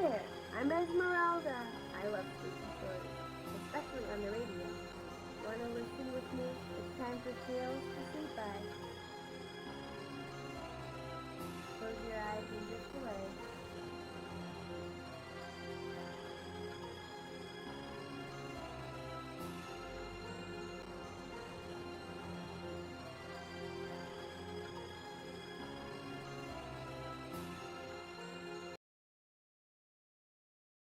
there, I'm Esmeralda. I love spooky stories, especially on the radio. Wanna listen with me? It's time for Tales to Sleep By. Close your eyes and drift away.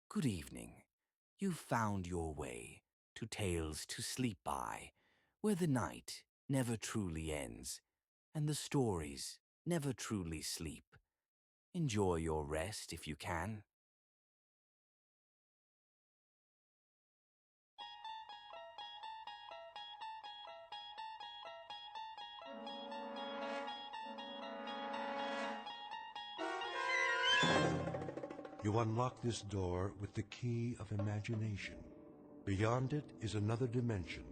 Good evening. You've found your way to Tales to Sleep By, where the night never truly ends and the stories never truly sleep. Enjoy your rest if you can. You unlock this door with the key of imagination. Beyond it is another dimension,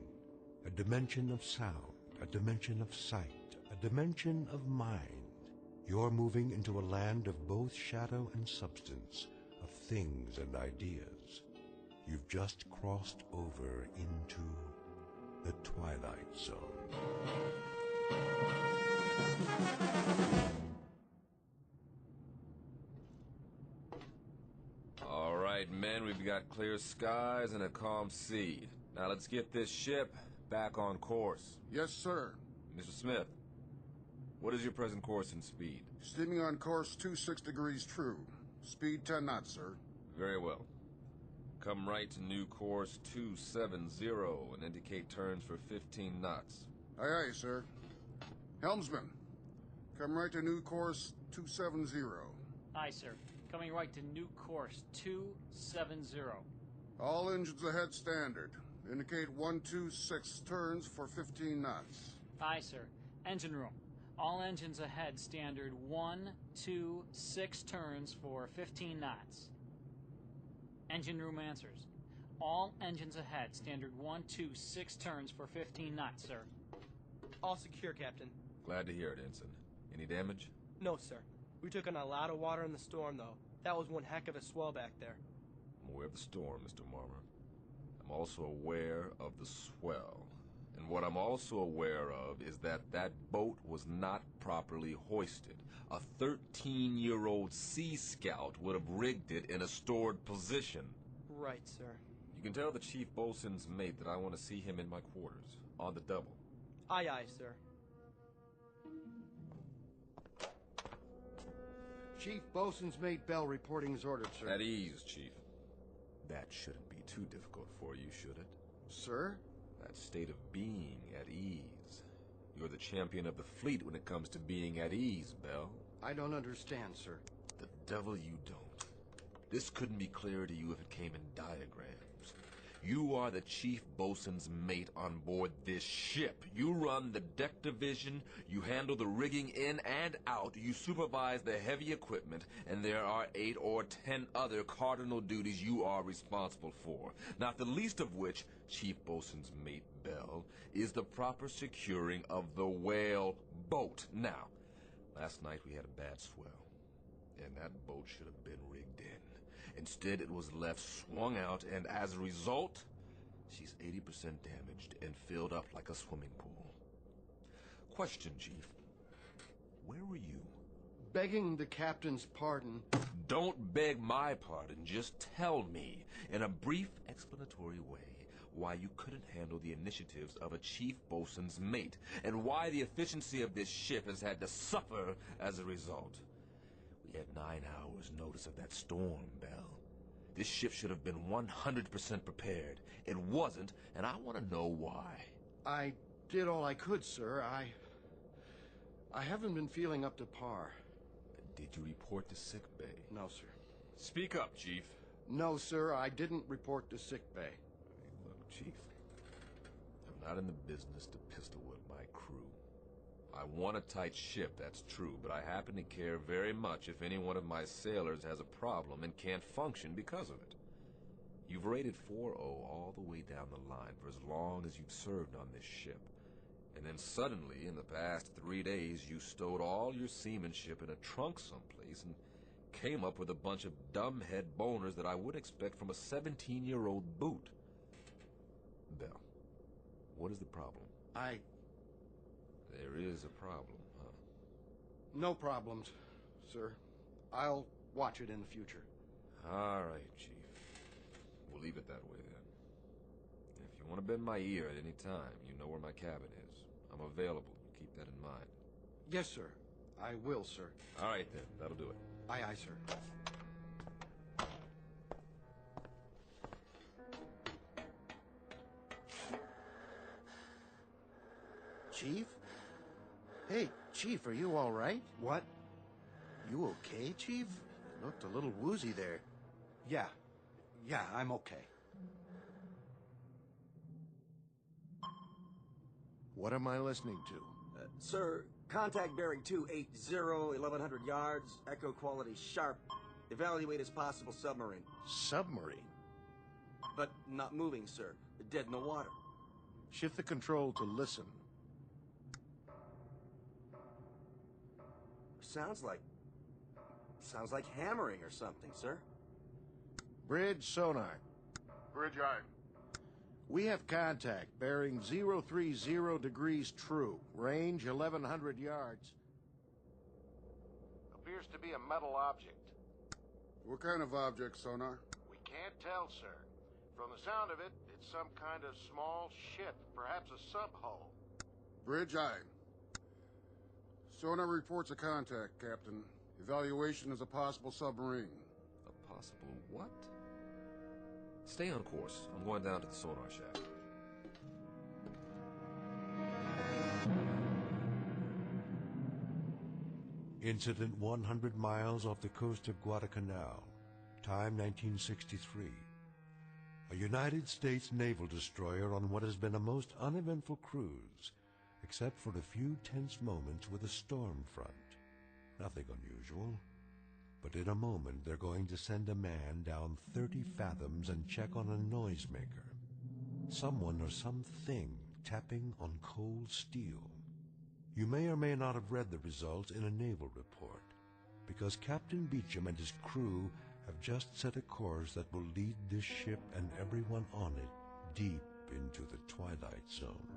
a dimension of sound, a dimension of sight, a dimension of mind. You're moving into a land of both shadow and substance, of things and ideas. You've just crossed over into the Twilight Zone. All right, men, we've got clear skies and a calm sea. Now let's get this ship back on course. Yes, sir. Mr. Smith, what is your present course and speed? Steaming on course 26 degrees true. Speed 10 knots, sir. Very well. Come right to new course 270 and indicate turns for 15 knots. Aye, aye, sir. Helmsman, come right to new course 270. Aye, sir. Coming right to new course 270. All engines ahead standard. Indicate 126 turns for 15 knots. Aye, sir. Engine room. All engines ahead standard 126 turns for 15 knots. Engine room answers. All engines ahead standard 126 turns for 15 knots, sir. All secure, Captain. Glad to hear it, Ensign. Any damage? No, sir. We took in a lot of water in the storm, though. That was one heck of a swell back there. I'm aware of the storm, Mr. Marmer. I'm also aware of the swell. And what I'm also aware of is that that boat was not properly hoisted. A 13-year-old Sea Scout would have rigged it in a stored position. Right, sir. You can tell the chief boatswain's mate that I want to see him in my quarters, on the double. Aye, aye, sir. Chief Bosun's Mate Bell reporting as ordered, sir. At ease, Chief. That shouldn't be too difficult for you, should it? Sir? That state of being at ease. You're the champion of the fleet when it comes to being at ease, Bell. I don't understand, sir. The devil you don't. This couldn't be clearer to you if it came in diagrams. You are the chief bosun's mate on board this ship. You run the deck division, you handle the rigging in and out, you supervise the heavy equipment, and there are 8 or 10 other cardinal duties you are responsible for. Not the least of which, chief bosun's mate Bell, is the proper securing of the whale boat. Now, last night we had a bad swell, and that boat should have been rigged in. Instead, it was left swung out, and as a result, she's 80% damaged and filled up like a swimming pool. Question, Chief. Where were you? Begging the captain's pardon. Don't beg my pardon. Just tell me, in a brief explanatory way, why you couldn't handle the initiatives of a chief bosun's mate, and why the efficiency of this ship has had to suffer as a result. We had 9 hours notice of that storm, Bell. This ship should have been 100% prepared. It wasn't, and I want to know why. I did all I could, sir. I haven't been feeling up to par. Did you report to sick bay? No, sir. Speak up, Chief. No, sir, I didn't report to sick bay. Hey, look, Chief, I'm not in the business to pistol whip my crew. I want a tight ship, that's true, but I happen to care very much if any one of my sailors has a problem and can't function because of it. You've rated 4-0 all the way down the line for as long as you've served on this ship. And then suddenly, in the past 3 days, you stowed all your seamanship in a trunk someplace and came up with a bunch of dumbhead boners that I would expect from a 17-year-old boot. Bell, what is the problem? There is a problem, huh? No problems, sir. I'll watch it in the future. All right, Chief. We'll leave it that way, then. If you want to bend my ear at any time, you know where my cabin is. I'm available. Keep that in mind. Yes, sir. I will, sir. All right, then. That'll do it. Aye, aye, sir. Chief? Hey, Chief, are you all right? What? You okay, Chief? You looked a little woozy there. Yeah, I'm okay. What am I listening to? Sir, contact bearing 280, 1100 yards, echo quality sharp. Evaluate as possible submarine. Submarine? But not moving, sir. Dead in the water. Shift the control to listen. Sounds like hammering or something, sir. Bridge sonar. Bridge eye. We have contact, bearing 030 degrees true, range 1100 yards. Appears to be a metal object. What kind of object, sonar? We can't tell, sir. From the sound of it, it's some kind of small ship, perhaps a sub-hull. Bridge eye. Sonar reports a contact, Captain. Evaluation is a possible submarine. A possible what? Stay on course. I'm going down to the sonar shack. Incident 100 miles off the coast of Guadalcanal. Time 1963. A United States naval destroyer on what has been a most uneventful cruise, except for a few tense moments with a storm front. Nothing unusual. But in a moment, they're going to send a man down 30 fathoms and check on a noisemaker. Someone or something tapping on cold steel. You may or may not have read the results in a naval report, because Captain Beecham and his crew have just set a course that will lead this ship and everyone on it deep into the Twilight Zone.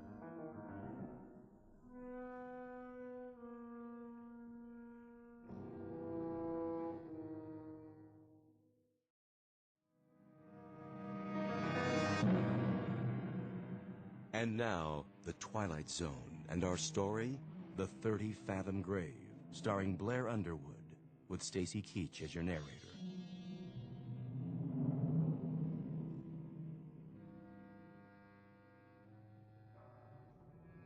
And now, The Twilight Zone, and our story, The 30 Fathom Grave, starring Blair Underwood, with Stacy Keach as your narrator.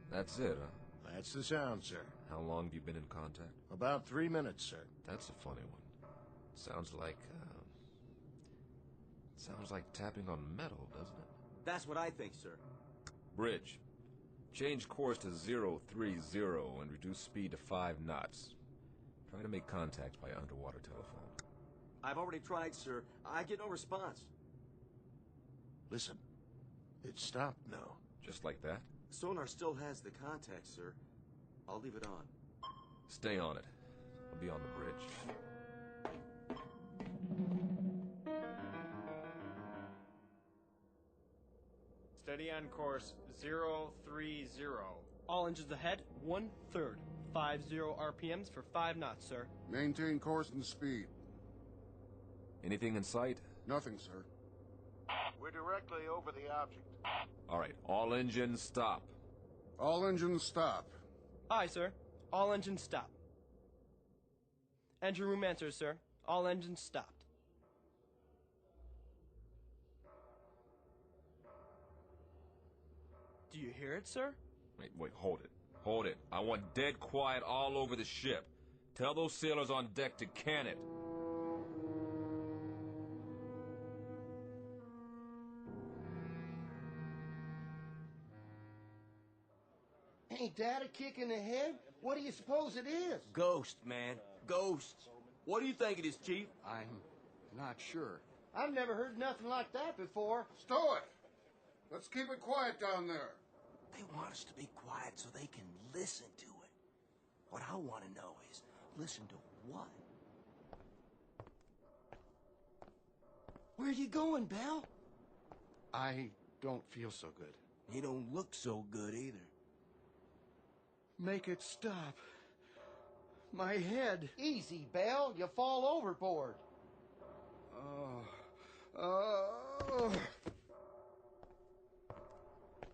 That's it, huh? That's the sound, sir. How long have you been in contact? About 3 minutes, sir. That's a funny one. Sounds like tapping on metal, doesn't it? That's what I think, sir. Bridge. Change course to 030 and reduce speed to 5 knots. Try to make contact by underwater telephone. I've already tried, sir. I get no response. Listen. It stopped now. Just like that? Sonar still has the contact, sir. I'll leave it on. Stay on it. I'll be on the bridge. Steady on course 030. All engines ahead, 1/3. 50 RPMs for 5 knots, sir. Maintain course and speed. Anything in sight? Nothing, sir. We're directly over the object. All right, all engines stop. All engines stop. Aye, sir. All engines stop. Engine room answers, sir. All engines stopped. Do you hear it, sir? Wait, hold it. Hold it. I want dead quiet all over the ship. Tell those sailors on deck to can it. Ain't that a kick in the head? What do you suppose it is? Ghost, man. Ghosts. What do you think it is, Chief? I'm not sure. I've never heard nothing like that before. Stow it! Let's keep it quiet down there. They want us to be quiet so they can listen to it. What I want to know is, listen to what? Where are you going, Bell? I don't feel so good. You don't look so good either. Make it stop. My head. Easy, Bell. You fall overboard.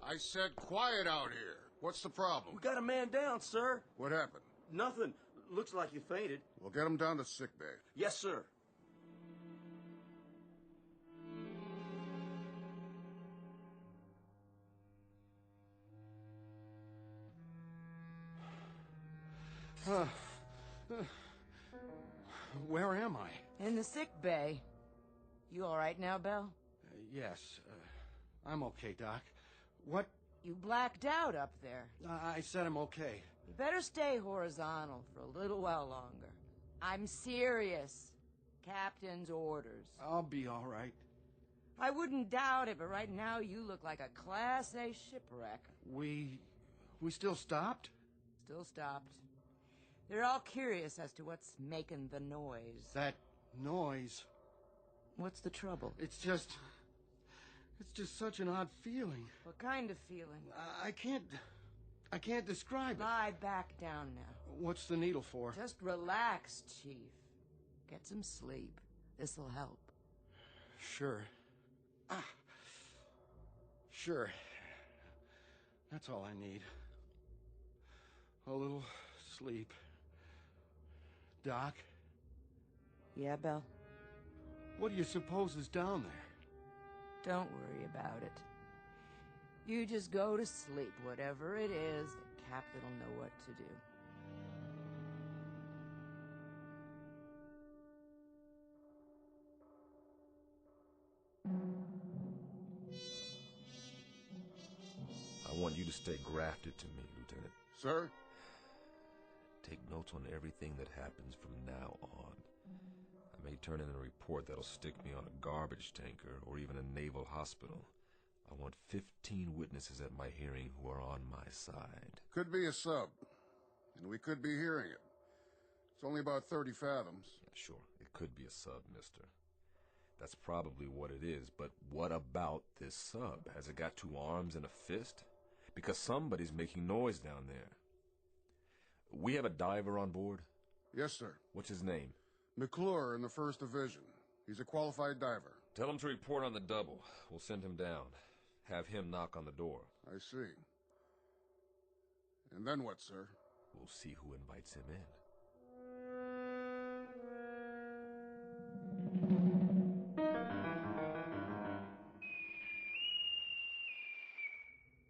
I said quiet out here. What's the problem? We got a man down, sir. What happened? Nothing. Looks like you fainted. We'll get him down to sickbay. Yes, sir. Where am I? In the sick bay. You all right now, Bell? Yes, I'm okay, Doc. What? You blacked out up there. I said I'm okay. You better stay horizontal for a little while longer. I'm serious. Captain's orders. I'll be all right. I wouldn't doubt it, but right now you look like a Class A shipwreck. We still stopped? Still stopped. They're all curious as to what's making the noise. That noise. What's the trouble? It's just such an odd feeling. What kind of feeling? I can't describe it. Lie back down now. What's the needle for? Just relax, Chief. Get some sleep. This'll help. Sure. Sure. That's all I need. A little sleep. Doc? Yeah, Bell? What do you suppose is down there? Don't worry about it. You just go to sleep. Whatever it is, the captain will know what to do. I want you to stay grafted to me, Lieutenant. Sir? Take notes on everything that happens from now on. I may turn in a report that'll stick me on a garbage tanker or even a naval hospital. I want 15 witnesses at my hearing who are on my side. Could be a sub, and we could be hearing it. It's only about 30 fathoms. Yeah, sure, it could be a sub, mister. That's probably what it is, but what about this sub? Has it got 2 arms and a fist? Because somebody's making noise down there. We have a diver on board? Yes, sir. What's his name? McClure in the 1st Division. He's a qualified diver. Tell him to report on the double. We'll send him down. Have him knock on the door. I see. And then what, sir? We'll see who invites him in.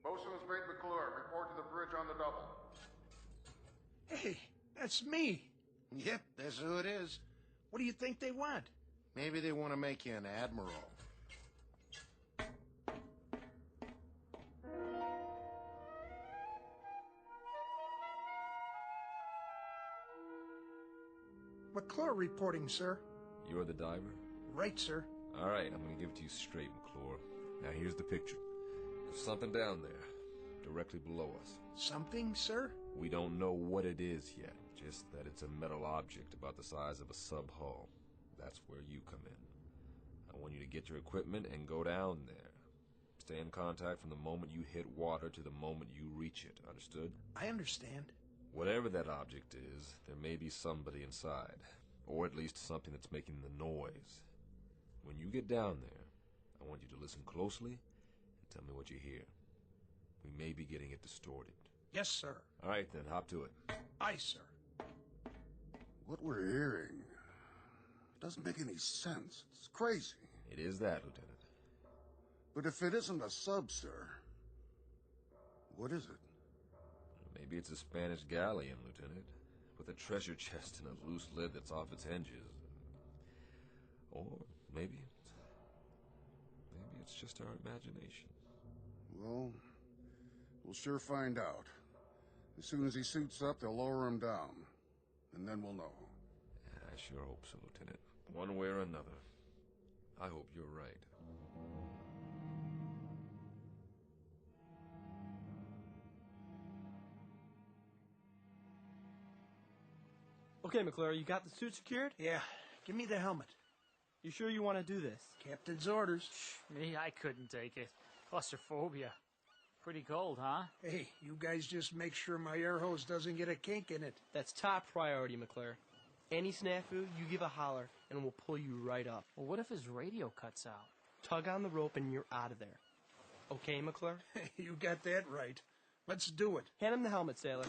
Bosun's mate McClure, report to the bridge on the double. Hey, that's me. Yep, that's who it is. What do you think they want? Maybe they want to make you an admiral. McClure reporting, sir. You're the diver? Right, sir. All right, I'm going to give it to you straight, McClure. Now here's the picture. There's something down there, directly below us. Something, sir? We don't know what it is yet, just that it's a metal object about the size of a sub-hull. That's where you come in. I want you to get your equipment and go down there. Stay in contact from the moment you hit water to the moment you reach it, understood? I understand. Whatever that object is, there may be somebody inside, or at least something that's making the noise. When you get down there, I want you to listen closely and tell me what you hear. We may be getting it distorted. Yes, sir. All right, then, hop to it. Aye, sir. What we're hearing doesn't make any sense. It's crazy. It is that, Lieutenant. But if it isn't a sub, sir, what is it? Maybe it's a Spanish galleon, Lieutenant, with a treasure chest and a loose lid that's off its hinges. Or maybe it's just our imagination. Well, we'll sure find out. As soon as he suits up, they'll lower him down. And then we'll know. I sure hope so, Lieutenant. One way or another. I hope you're right. Okay, McClure, you got the suit secured? Yeah, give me the helmet. You sure you want to do this? Captain's orders. Me, I couldn't take it. Claustrophobia. Pretty cold, huh? Hey, you guys just make sure my air hose doesn't get a kink in it. That's top priority, McClure. Any snafu, you give a holler, and we'll pull you right up. Well, what if his radio cuts out? Tug on the rope and you're out of there. Okay, McClure? You got that right. Let's do it. Hand him the helmet, sailor.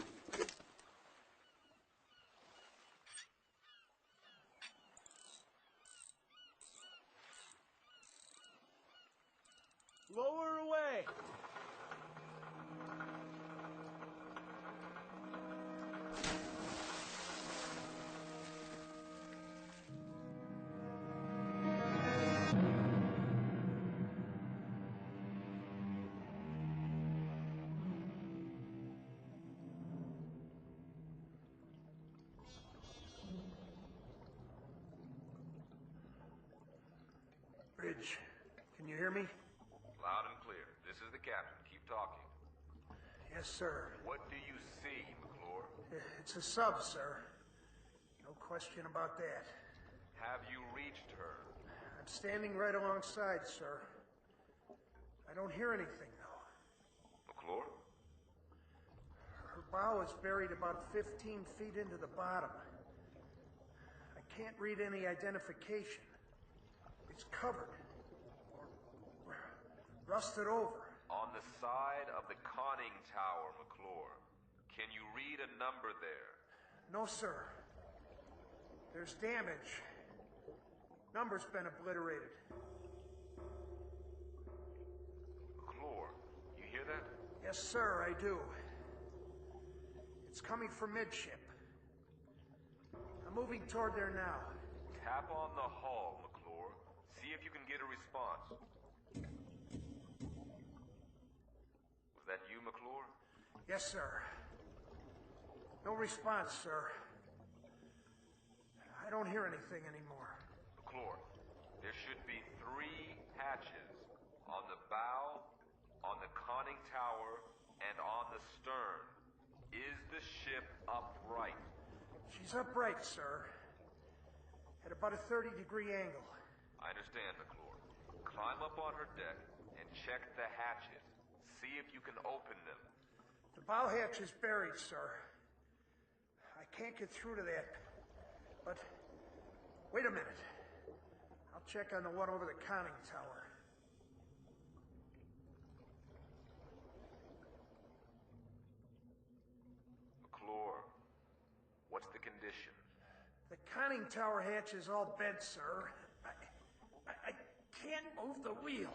Lower away! Bridge, can you hear me? Loud and clear. This is the captain. Keep talking. Yes, sir. What do you see, McClure? It's a sub, sir. No question about that. Have you reached her? I'm standing right alongside, sir. I don't hear anything, though. McClure? Her bow is buried about 15 feet into the bottom. I can't read any identification. It's covered. Or rusted over. On the side of the conning tower, McClure. Can you read a number there? No, sir. There's damage. Number's been obliterated. McClure, you hear that? Yes, sir, I do. It's coming from midship. I'm moving toward there now. Tap on the hull, McClure. See if you can get a response. Was that you, McClure? Yes, sir. No response, sir. I don't hear anything anymore. McClure, there should be 3 hatches. On the bow, on the conning tower, and on the stern. Is the ship upright? She's upright, sir. At about a 30-degree angle. I understand, McClure. Climb up on her deck and check the hatches. See if you can open them. The bow hatch is buried, sir. I can't get through to that. But, wait a minute. I'll check on the one over the conning tower. McClure, what's the condition? The conning tower hatch is all bent, sir. I can't move the wheel.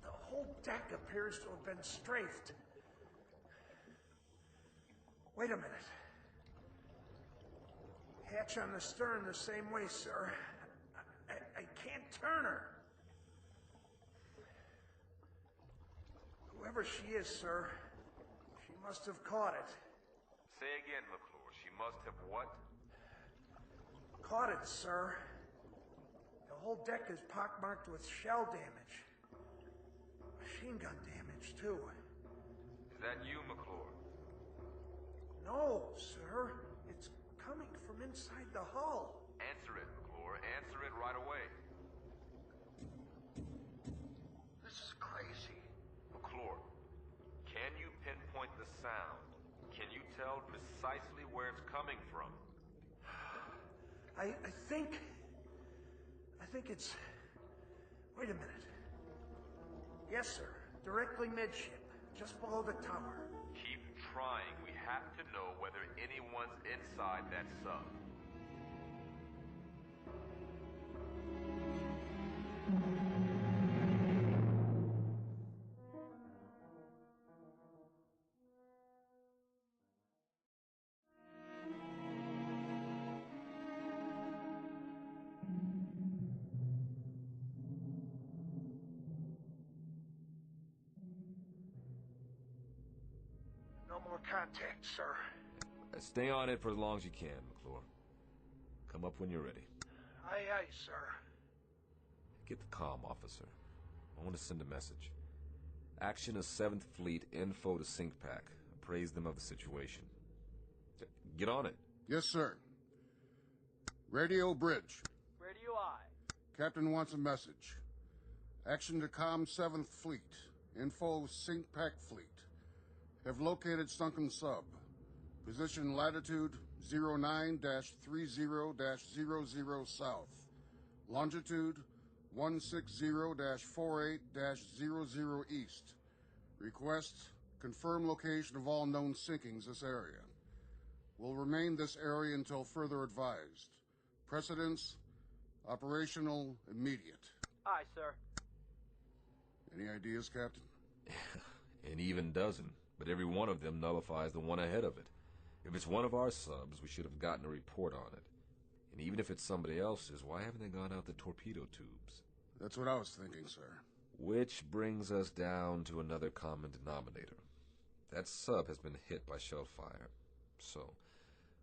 The whole deck appears to have been strafed. Wait a minute. Hatch on the stern the same way, sir. I can't turn her. Whoever she is, sir, she must have caught it. Say again, McClure. She must have what? Caught it, sir. The whole deck is pockmarked with shell damage. Machine gun damage, too. Is that you, McClure? No, sir. It's coming from inside the hull. Answer it, McClure. Answer it right away. This is crazy. McClure, can you pinpoint the sound? Can you tell precisely where it's coming from? I think it's... Wait a minute. Yes, sir. Directly midship, just below the tower. Keep trying. We have to know whether anyone's inside that sub. No more contact, sir. Stay on it for as long as you can, McClure. Come up when you're ready. Aye, aye, sir. Get the comm, officer. I want to send a message. Action of 7th Fleet, info to SyncPack. Appraise them of the situation. Get on it. Yes, sir. Radio Bridge. Radio WWII. Captain wants a message. Action to COM 7th Fleet. Info Sink Pack Fleet. Have located sunken sub. Position latitude 09-30-00 south. Longitude 160-48-00 east. Request confirm location of all known sinkings this area. Will remain this area until further advised. Precedence, operational, immediate. Aye, sir. Any ideas, Captain? An even dozen, but every one of them nullifies the one ahead of it. If it's one of our subs, we should have gotten a report on it. And even if it's somebody else's, why haven't they gone out the torpedo tubes? That's what I was thinking, sir. Which brings us down to another common denominator. That sub has been hit by shell fire. So,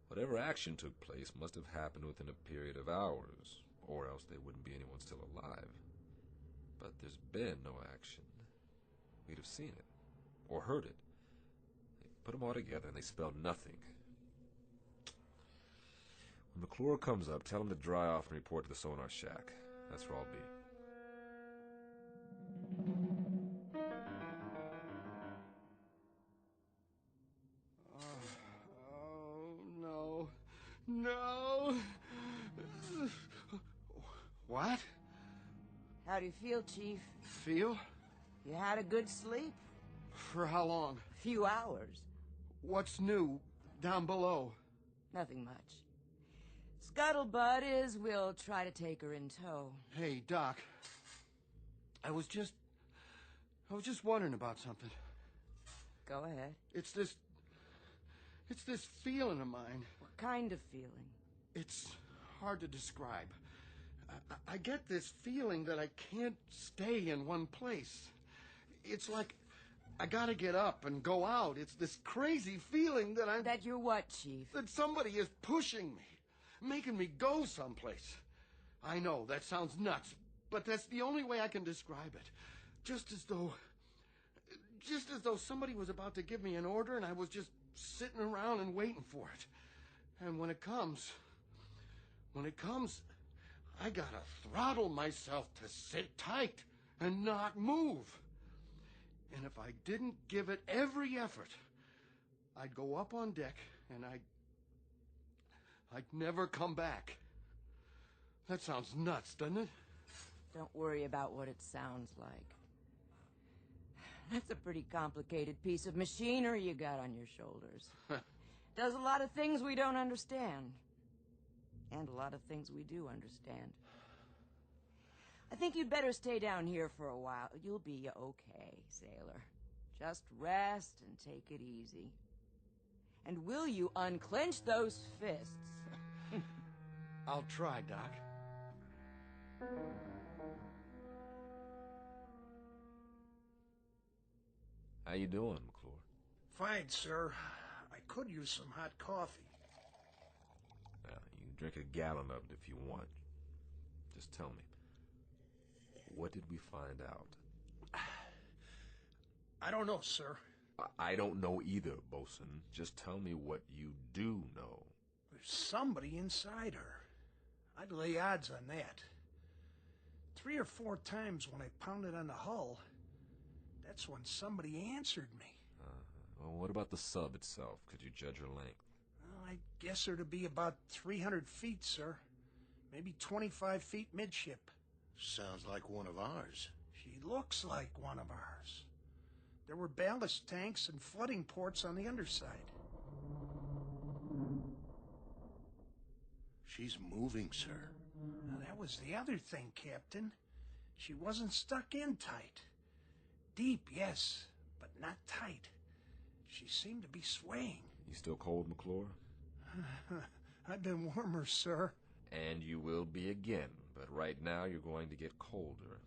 whatever action took place must have happened within a period of hours, or else there wouldn't be anyone still alive. But there's been no action. We'd have seen it, or heard it. They put them all together and they spell nothing. When McClure comes up, tell him to dry off and report to the sonar shack. That's where I'll be. No. No. What? How do you feel, Chief? Feel? You had a good sleep? For how long? A few hours. What's new down below? Nothing much. Scuttlebutt is we'll try to take her in tow. Hey, Doc. I was just wondering about something. Go ahead. It's this feeling of mine. What kind of feeling? It's hard to describe. I get this feeling that I can't stay in one place. It's like I gotta get up and go out. It's this crazy feeling that That you're what, Chief? That somebody is pushing me, making me go someplace. I know, that sounds nuts, but that's the only way I can describe it. Just as though somebody was about to give me an order and I was just sitting around and waiting for it. And when it comes, I gotta throttle myself to sit tight and not move. And if I didn't give it every effort, I'd go up on deck and I'd never come back. That sounds nuts, doesn't it? Don't worry about what it sounds like. That's a pretty complicated piece of machinery you got on your shoulders. Does a lot of things we don't understand. And a lot of things we do understand. I think you'd better stay down here for a while. You'll be okay, sailor. Just rest and take it easy. And will you unclench those fists? I'll try, Doc. How you doing, McClure? Fine, sir. I could use some hot coffee. You can drink a gallon of it if you want. Just tell me, what did we find out? I don't know, sir. I don't know either, Bosun. Just tell me what you do know. There's somebody inside her. I'd lay odds on that. 3 or 4 times when I pounded on the hull, that's when somebody answered me. Well, what about the sub itself? Could you judge her length? Well, I guess her to be about 300 feet, sir. Maybe 25 feet midship. Sounds like one of ours. She looks like one of ours. There were ballast tanks and flooding ports on the underside. She's moving, sir. Now, that was the other thing, Captain. She wasn't stuck in tight. Deep, yes, but not tight. She seemed to be swaying. You still cold, McClure? I've been warmer, sir. And you will be again, but right now you're going to get colder.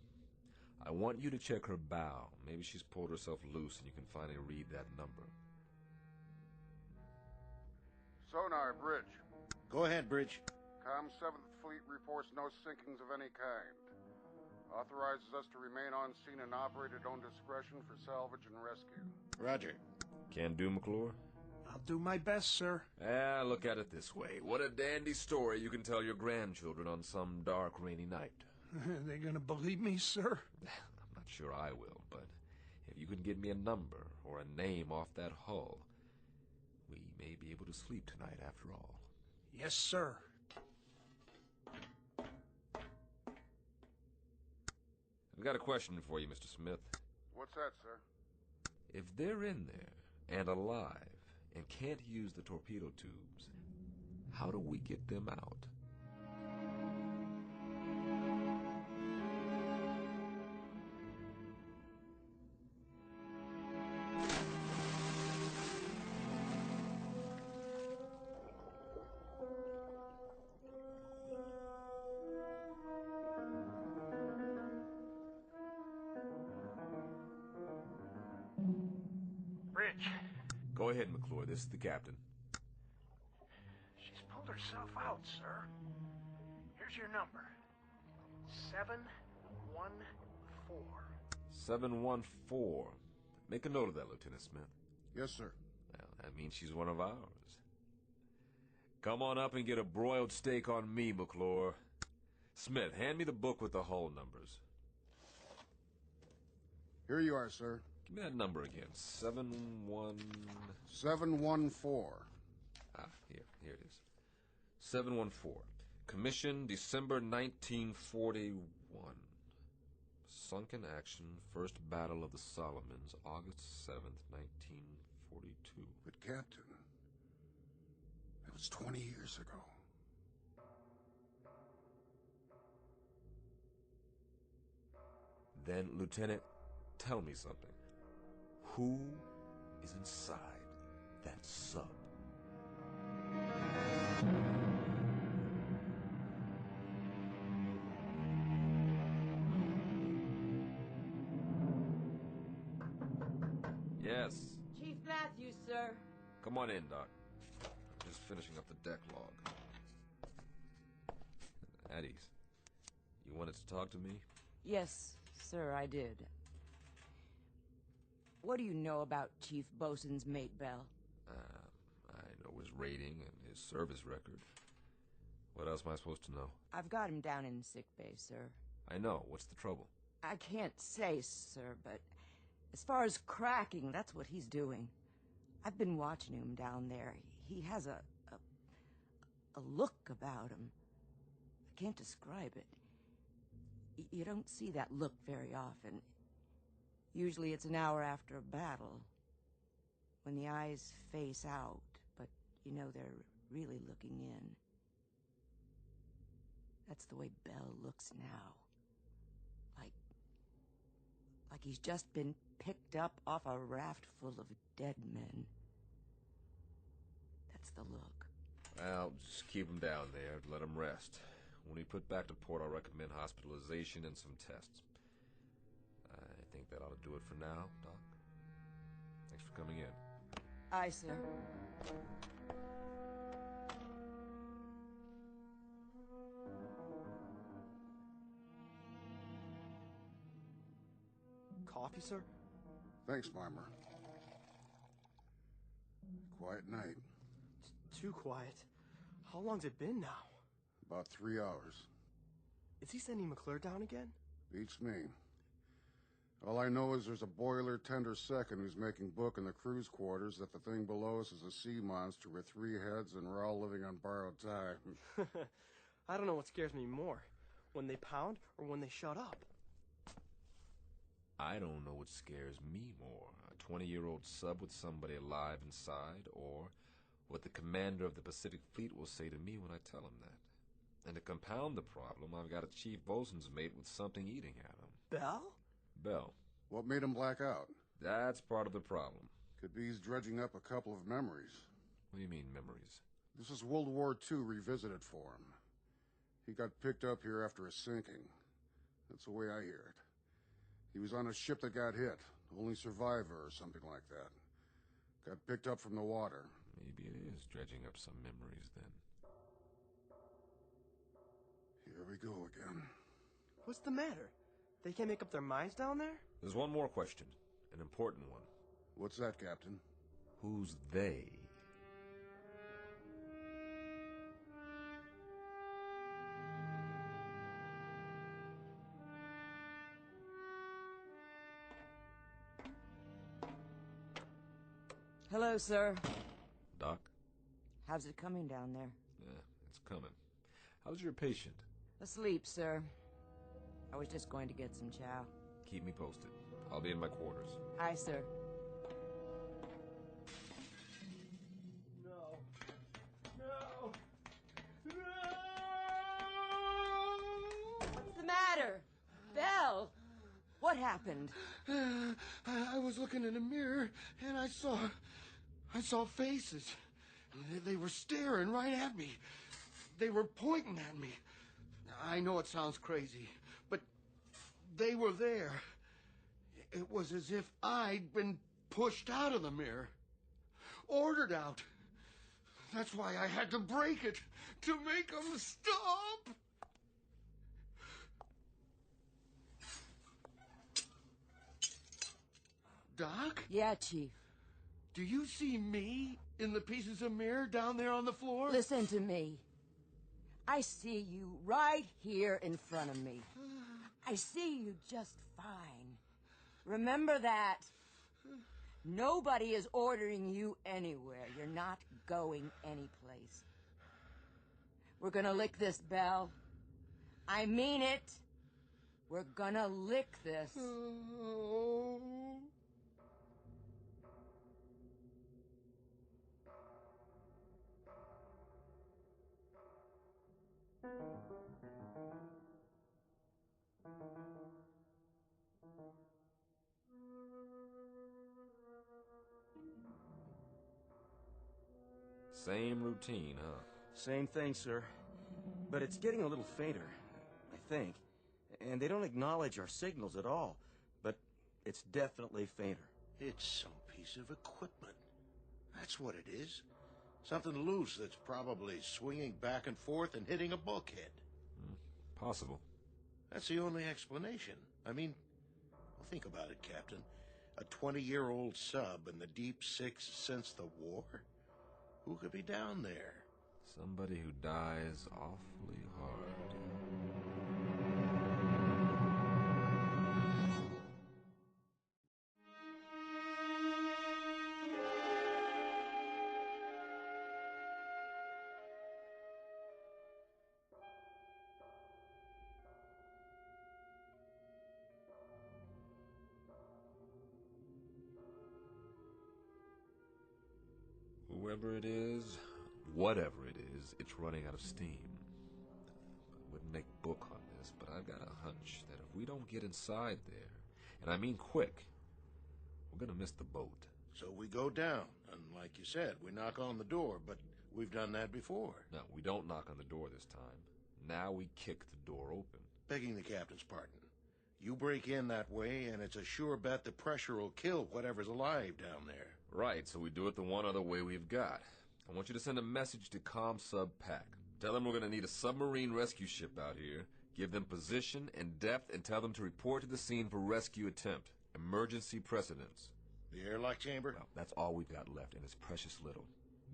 I want you to check her bow. Maybe she's pulled herself loose and you can finally read that number. Sonar, Bridge. Go ahead, Bridge. COM 7th Fleet reports no sinkings of any kind. Authorizes us to remain on scene and operate at own discretion for salvage and rescue. Roger. Can do, McClure? I'll do my best, sir. Look at it this way. What a dandy story you can tell your grandchildren on some dark, rainy night. They gonna believe me, sir? I'm not sure I will, but if you can get me a number or a name off that hull, we may be able to sleep tonight after all. Yes, sir. I've got a question for you, Mr. Smith. What's that, sir? If they're in there and alive and can't use the torpedo tubes, how do we get them out? Rich. Go ahead, McClure. This is the captain. She's pulled herself out, sir. Here's your number. 714. 714. Make a note of that, Lieutenant Smith. Yes, sir. Well, that means she's one of ours. Come on up and get a broiled steak on me, McClure. Smith, hand me the book with the hull numbers. Here you are, sir. Give me that number again. 714. Here it is. 714. Commission December 1941. Sunken action, First Battle of the Solomons, August 7th, 1942. But, Captain, that was 20 years ago. Then, Lieutenant, tell me something. Who is inside that sub? Yes. Chief Matthews, sir. Come on in, Doc. Just finishing up the deck log. At ease. You wanted to talk to me? Yes, sir, I did. What do you know about Chief Bosun's mate, Bell? I know his rating and his service record. What else am I supposed to know? I've got him down in sickbay, sir. I know. What's the trouble? I can't say, sir, but as far as cracking, that's what he's doing. I've been watching him down there. He has a look about him. I can't describe it. You don't see that look very often. Usually it's an hour after a battle, when the eyes face out, but you know they're really looking in. That's the way Bell looks now. Like he's just been picked up off a raft full of dead men. That's the look. Well, just keep him down there. Let him rest. When we put back to port, I'll recommend hospitalization and some tests. I think that ought to do it for now, Doc. Thanks for coming in. Aye, sir. Coffee, sir? Thanks, Marmer. Quiet night. Too quiet. How long's it been now? About 3 hours. Is he sending McClure down again? Beats me. All I know is there's a boiler tender second who's making book in the crew's quarters that the thing below us is a sea monster with 3 heads and we're all living on borrowed time. I don't know what scares me more, when they pound or when they shut up. I don't know what scares me more, a 20-year-old sub with somebody alive inside, or what the commander of the Pacific Fleet will say to me when I tell him that. And to compound the problem, I've got a chief bosun's mate with something eating at him. Bell? Bell. What made him black out? That's part of the problem. Could be he's dredging up a couple of memories. What do you mean, memories? This is World War II revisited for him. He got picked up here after a sinking. That's the way I hear it. He was on a ship that got hit, only survivor or something like that. Got picked up from the water. Maybe it is dredging up some memories then. Here we go again. What's the matter? They can't make up their minds down there? There's one more question, an important one. What's that, Captain? Who's they? Hello, sir. Doc? How's it coming down there? Yeah, it's coming. How's your patient? Asleep, sir. I was just going to get some chow. Keep me posted. I'll be in my quarters. Aye, sir. No. No. No! What's the matter? Belle! What happened? I was looking in a mirror, and I saw faces. They were staring right at me. They were pointing at me. I know it sounds crazy, but they were there. It was as if I'd been pushed out of the mirror. Ordered out. That's why I had to break it, to make them stop. Doc? Yeah, Chief. Do you see me in the pieces of mirror down there on the floor? Listen to me. I see you right here in front of me. I see you just fine. Remember that. Nobody is ordering you anywhere. You're not going anyplace. We're gonna lick this, Belle. I mean it. We're gonna lick this. Oh. Same routine, huh? Same thing, sir. But it's getting a little fainter, I think. And they don't acknowledge our signals at all. But it's definitely fainter. It's some piece of equipment. That's what it is. Something loose that's probably swinging back and forth and hitting a bulkhead. Possible. That's the only explanation. I mean, well, think about it, Captain. A 20-year-old sub in the deep six since the war? Who could be down there? Somebody who dies awfully hard. Whoever it is, whatever it is, it's running out of steam. I wouldn't make book on this, but I've got a hunch that if we don't get inside there, and I mean quick, we're gonna miss the boat. So we go down, and like you said, we knock on the door, but we've done that before. No, we don't knock on the door this time. Now we kick the door open. Begging the captain's pardon. You break in that way, and it's a sure bet the pressure will kill whatever's alive down there. Right, so we do it the one other way we've got. I want you to send a message to ComSub Pack. Tell them we're going to need a submarine rescue ship out here. Give them position and depth, and tell them to report to the scene for rescue attempt. Emergency precedence. The airlock chamber? Well, that's all we've got left, and it's precious little.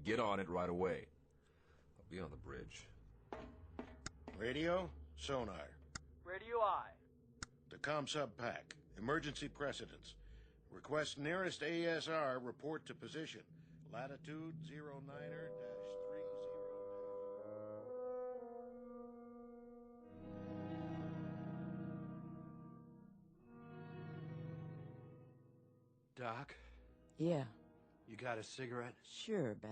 Get on it right away. I'll be on the bridge. Radio? Sonar. Radio I. The ComSub Pack. Emergency precedence. Request nearest ASR, report to position. Latitude 09er-30. Doc? Yeah. You got a cigarette? Sure, Belle.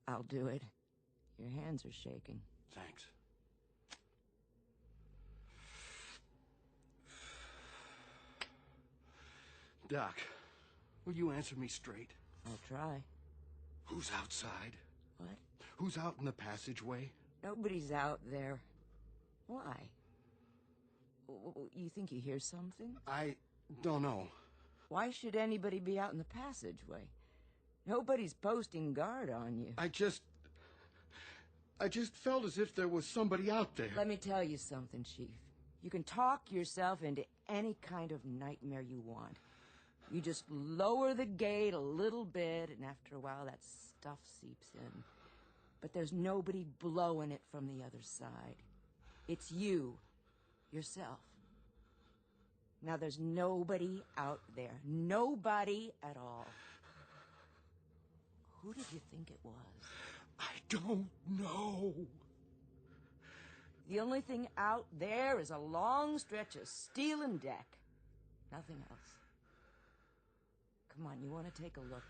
I'll do it. Your hands are shaking. Thanks. Doc, will you answer me straight? I'll try. Who's outside? What? Who's out in the passageway? Nobody's out there. Why? You think you hear something? I don't know. Why should anybody be out in the passageway? Nobody's posting guard on you. I just felt as if there was somebody out there. Let me tell you something, Chief. You can talk yourself into any kind of nightmare you want. You just lower the gate a little bit, and after a while that stuff seeps in. But there's nobody blowing it from the other side. It's you. Yourself. Now there's nobody out there. Nobody at all. Who did you think it was? I don't know. The only thing out there is a long stretch of steel and deck. Nothing else. Come on, you want to take a look?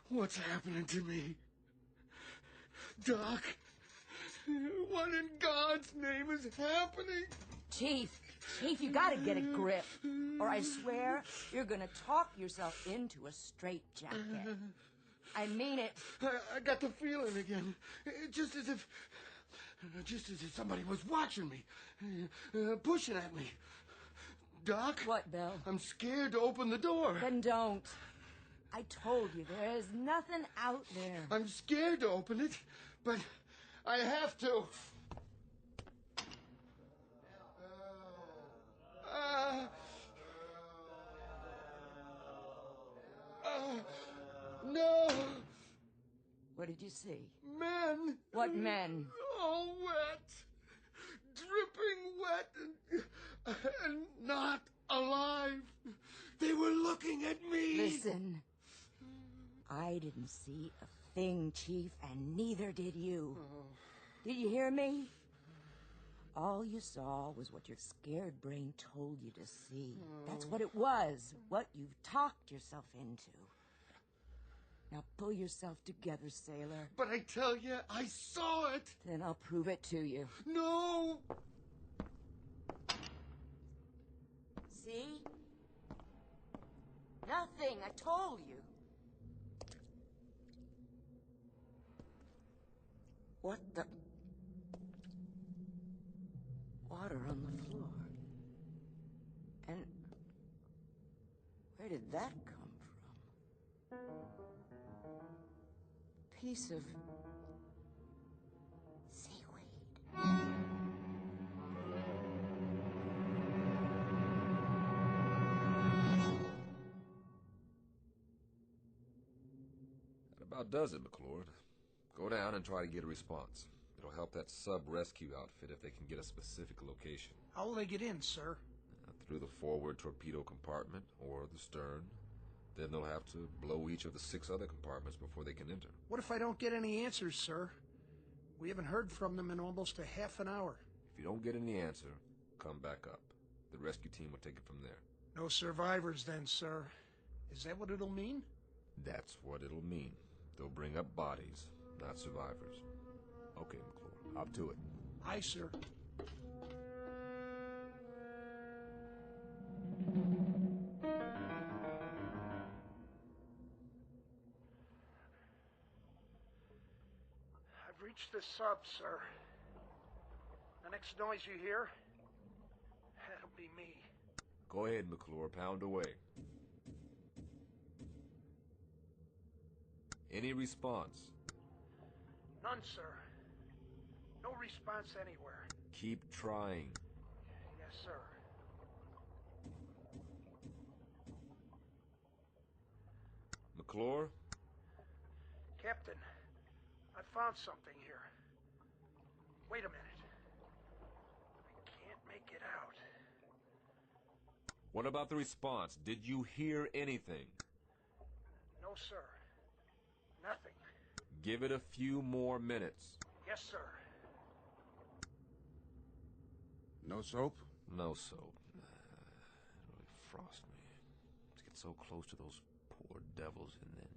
What's happening to me? Doc, what in God's name is happening? Chief, you gotta get a grip. Or I swear you're gonna talk yourself into a straitjacket. I mean it. I got the feeling again. Just as if somebody was watching me, pushing at me. Doc? What, Bill? I'm scared to open the door. Then don't. I told you, there is nothing out there. I'm scared to open it, but I have to. No! What did you see? Men! What men? All wet. Dripping wet and not alive. They were looking at me. Listen. I didn't see a thing, Chief, and neither did you. Did you hear me? All you saw was what your scared brain told you to see. That's what it was. What you've talked yourself into. Now pull yourself together, sailor. But I tell you, I saw it. Then I'll prove it to you. No! See? Nothing, I told you. What the... Water on the floor. And... where did that come from? Piece of... seaweed. That about does it, McClure. Go down and try to get a response. It'll help that sub-rescue outfit if they can get a specific location. How will they get in, sir? Through the forward torpedo compartment or the stern. Then they'll have to blow each of the 6 other compartments before they can enter. What if I don't get any answers, sir? We haven't heard from them in almost a half an hour. If you don't get any answer, come back up. The rescue team will take it from there. No survivors then, sir. Is that what it'll mean? That's what it'll mean. They'll bring up bodies, not survivors. Okay, McClure, hop to it. Aye, sir. I've reached the sub, sir. The next noise you hear, that'll be me. Go ahead, McClure, pound away. Any response? None, sir. No response anywhere. Keep trying. Yes, sir. McClure? Captain, I found something here. Wait a minute. I can't make it out. What about the response? Did you hear anything? No, sir. Nothing. Give it a few more minutes. Yes, sir. No soap? No soap. It really frosts me. To get so close to those poor devils and then...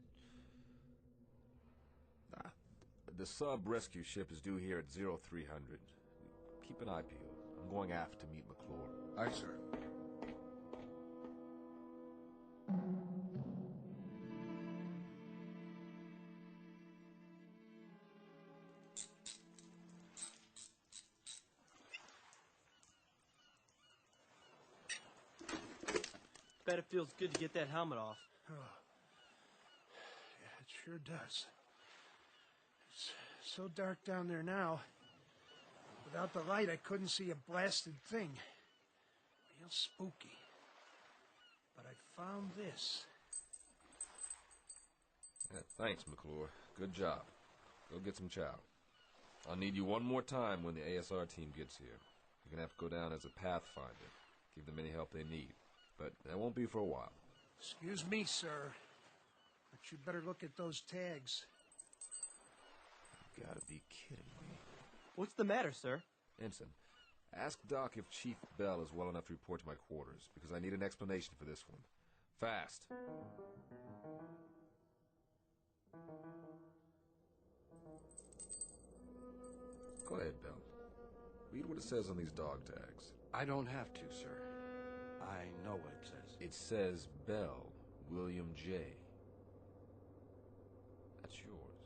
The sub-rescue ship is due here at 0300. Keep an eye peeled. I'm going aft to meet McClure. Aye, sir. Bet it feels good to get that helmet off. Oh. Yeah, it sure does. It's so dark down there now. Without the light, I couldn't see a blasted thing. Real spooky. But I found this. Yeah, thanks, McClure. Good job. Go get some chow. I'll need you one more time when the ASR team gets here. You're gonna have to go down as a pathfinder. Give them any help they need. but that won't be for a while. Excuse me, sir, but you better look at those tags. You gotta be kidding me. What's the matter, sir? Ensign, ask Doc if Chief Bell is well enough to report to my quarters, because I need an explanation for this one. Fast. Go ahead, Bell. Read what it says on these dog tags. I don't have to, sir. I know what it says. It says Bell, William J. That's yours.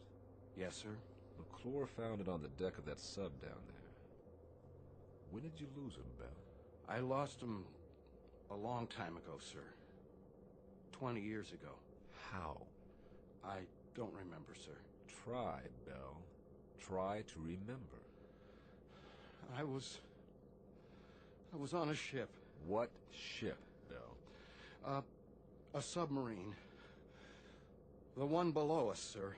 Yes, sir. McClure found it on the deck of that sub down there. When did you lose him, Bell? I lost him a long time ago, sir. 20 years ago. How? I don't remember, sir. Try, Bell. Try to remember. I was on a ship. What ship, Bell? A submarine. The one below us, sir.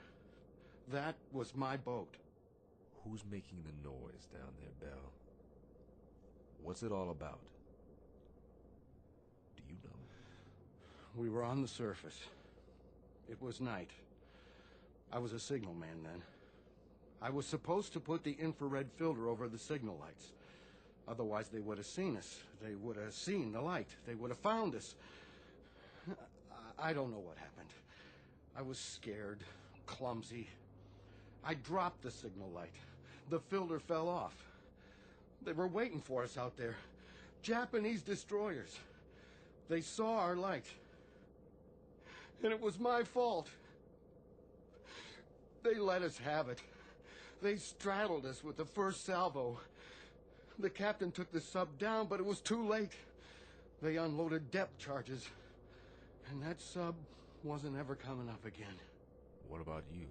That was my boat. Who's making the noise down there, Bell? What's it all about? Do you know? We were on the surface. It was night. I was a signalman then. I was supposed to put the infrared filter over the signal lights. Otherwise, they would have seen us. They would have seen the light. They would have found us. I don't know what happened. I was scared, clumsy. I dropped the signal light. The filter fell off. They were waiting for us out there. Japanese destroyers. They saw our light. And it was my fault. They let us have it. They straddled us with the first salvo. The captain took the sub down, but it was too late. They unloaded depth charges. And that sub wasn't ever coming up again. What about you?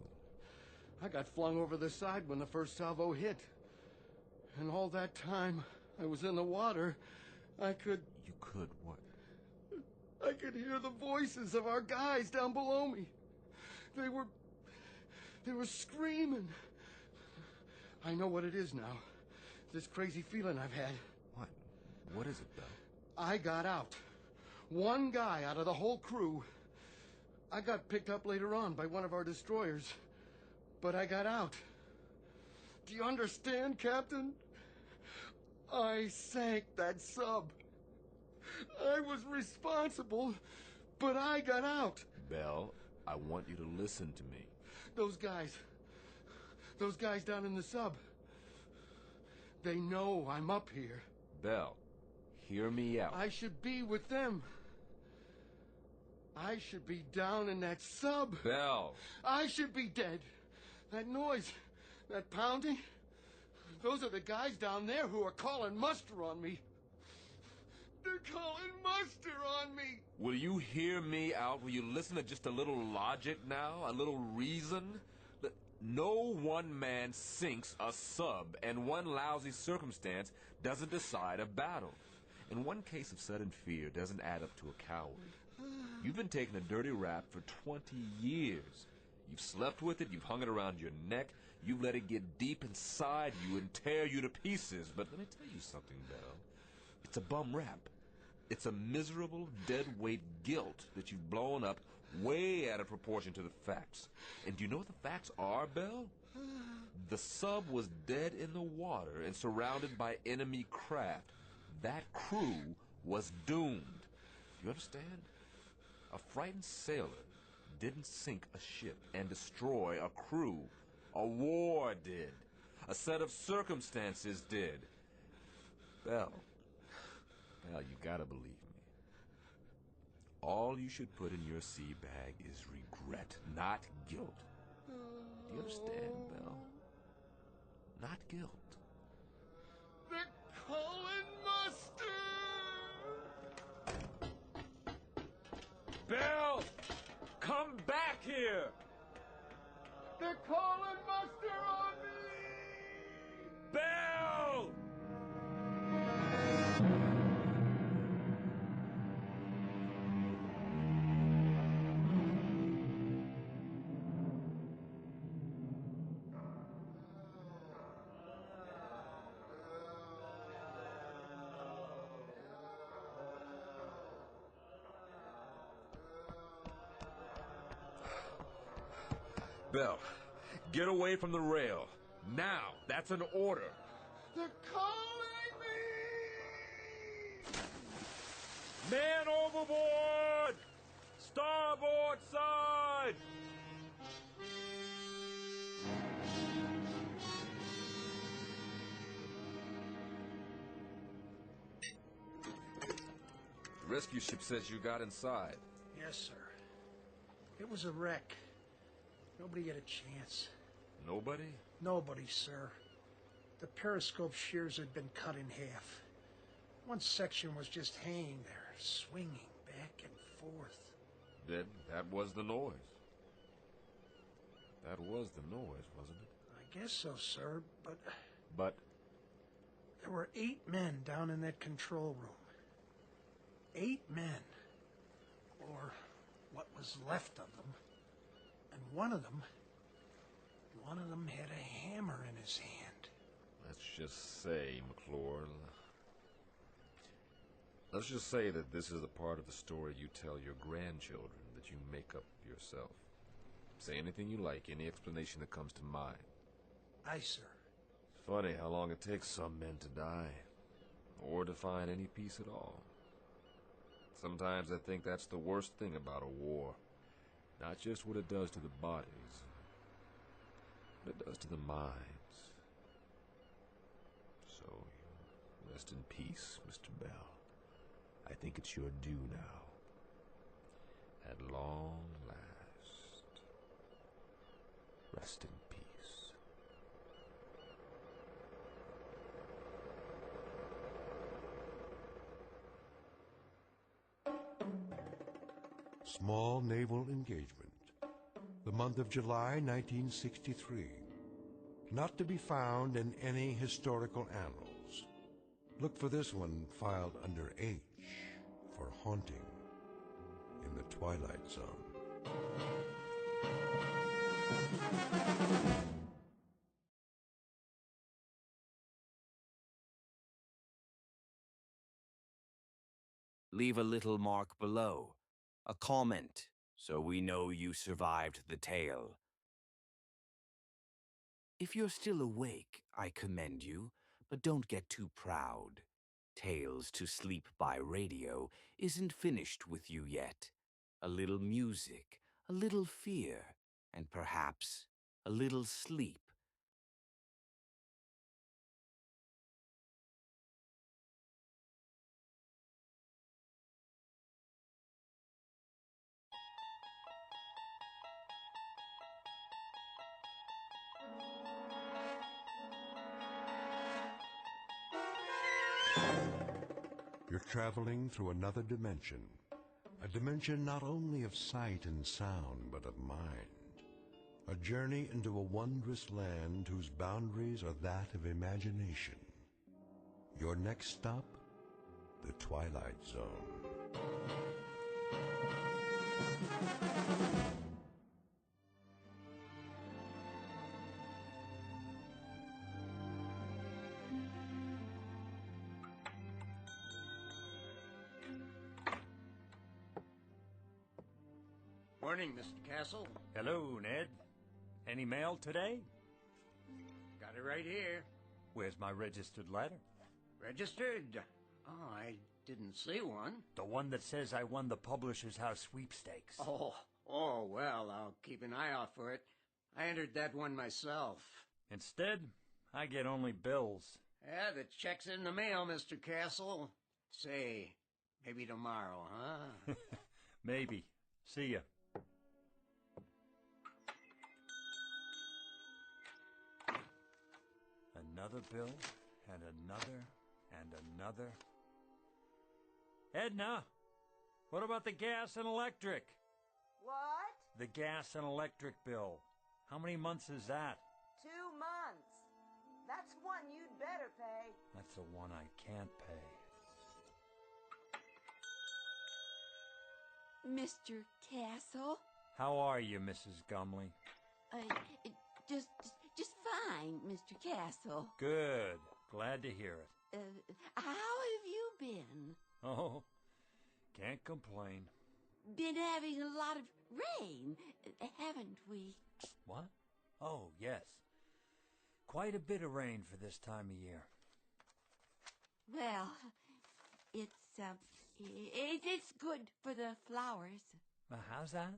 I got flung over the side when the first salvo hit. And all that time I was in the water, I could... You could what? I could hear the voices of our guys down below me. They were screaming. I know what it is now. This crazy feeling I've had. What? What is it, Bell? I got out. One guy out of the whole crew. I got picked up later on by one of our destroyers. But I got out. Do you understand, Captain? I sank that sub. I was responsible, but I got out. Bell, I want you to listen to me. Those guys down in the sub. They know I'm up here. Bell, hear me out. I should be with them. I should be down in that sub. Bell. I should be dead. That noise, that pounding, those are the guys down there who are calling muster on me. They're calling muster on me. Will you hear me out? Will you listen to just a little logic now? A little reason? No one man sinks a sub, and one lousy circumstance doesn't decide a battle. And one case of sudden fear doesn't add up to a coward. You've been taking a dirty rap for 20 years. You've slept with it, you've hung it around your neck, you've let it get deep inside you and tear you to pieces. But let me tell you something, Bell. It's a bum rap. It's a miserable, dead-weight guilt that you've blown up way out of proportion to the facts. And do you know what the facts are, Bell? The sub was dead in the water and surrounded by enemy craft. That crew was doomed. You understand? A frightened sailor didn't sink a ship and destroy a crew. A war did. A set of circumstances did. Bell, you gotta believe me. All you should put in your sea bag is regret, not guilt. Do you understand, Bell? Not guilt. They're calling muster! Bell! Come back here! They're calling muster on me! Bell! Bell, get away from the rail. Now! That's an order! They're calling me! Man overboard! Starboard side! The rescue ship says you got inside. Yes, sir. It was a wreck. Nobody had a chance. Nobody? Nobody, sir. The periscope shears had been cut in half. One section was just hanging there, swinging back and forth. Then that was the noise. That was the noise, wasn't it? I guess so, sir, but... But? There were 8 men down in that control room. 8 men. Or what was left of them. And one of them had a hammer in his hand. Let's just say, McClure... Let's just say that this is the part of the story you tell your grandchildren that you make up yourself. Say anything you like, any explanation that comes to mind. Aye, sir. It's funny how long it takes some men to die, or to find any peace at all. Sometimes I think that's the worst thing about a war. Not just what it does to the bodies, what it does to the minds. So, rest in peace, Mr. Bell. I think it's your due now. At long last. Rest in peace. Small naval engagement. The month of July 1963. Not to be found in any historical annals. Look for this one filed under H for haunting in the Twilight Zone. Leave a little mark below, a comment, so we know you survived the tale. If you're still awake, I commend you, but don't get too proud. Tales to Sleep by Radio isn't finished with you yet. A little music, a little fear, and perhaps a little sleep. You're traveling through another dimension. A dimension not only of sight and sound, but of mind. A journey into a wondrous land whose boundaries are that of imagination. Your next stop, the Twilight Zone. Morning, Mr. Castle. Hello, Ned. Any mail today? Got it right here. Where's my registered letter? Registered? Oh, I didn't see one. The one that says I won the Publisher's House sweepstakes. Oh, well, I'll keep an eye out for it. I entered that one myself. Instead, I get only bills. Yeah, the check's in the mail, Mr. Castle. Say, maybe tomorrow, huh? Maybe. See ya. Another bill, and another, and another. Edna, what about the gas and electric? What? The gas and electric bill. How many months is that? 2 months. That's one you'd better pay. That's the one I can't pay. Mr. Castle? How are you, Mrs. Gumley? Just fine, Mr. Castle. Good. Glad to hear it. How have you been? Oh, can't complain. been having a lot of rain, haven't we? What? Oh, yes. Quite a bit of rain for this time of year. Well, it's good for the flowers. How's that?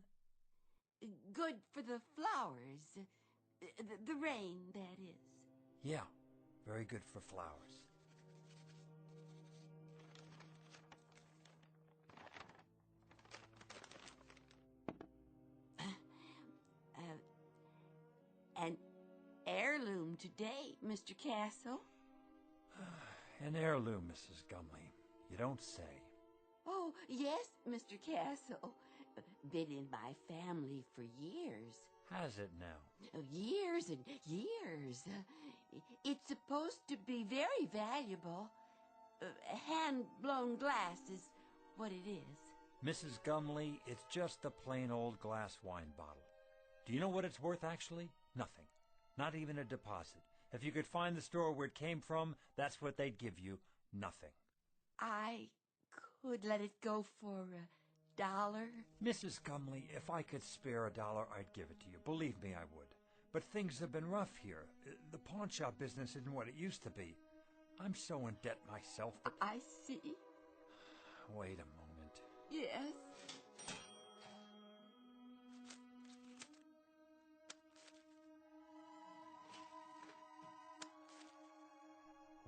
Good for the flowers. The rain, that is. Yeah, very good for flowers. An heirloom today, Mr. Castle. An heirloom, Mrs. Gumley. You don't say. Oh, yes, Mr. Castle. Been in my family for years. Has it now? Years and years. It's supposed to be very valuable. Hand-blown glass is what it is. Mrs. Gumley, it's just a plain old glass wine bottle. Do you know what it's worth, actually? Nothing. Not even a deposit. If you could find the store where it came from, that's what they'd give you. Nothing. I could let it go for $1. Mrs. Gumley, if I could spare $1, I'd give it to you. Believe me, I would. But things have been rough here. The pawn shop business isn't what it used to be. I'm so in debt myself that... I see. Wait a moment. Yes.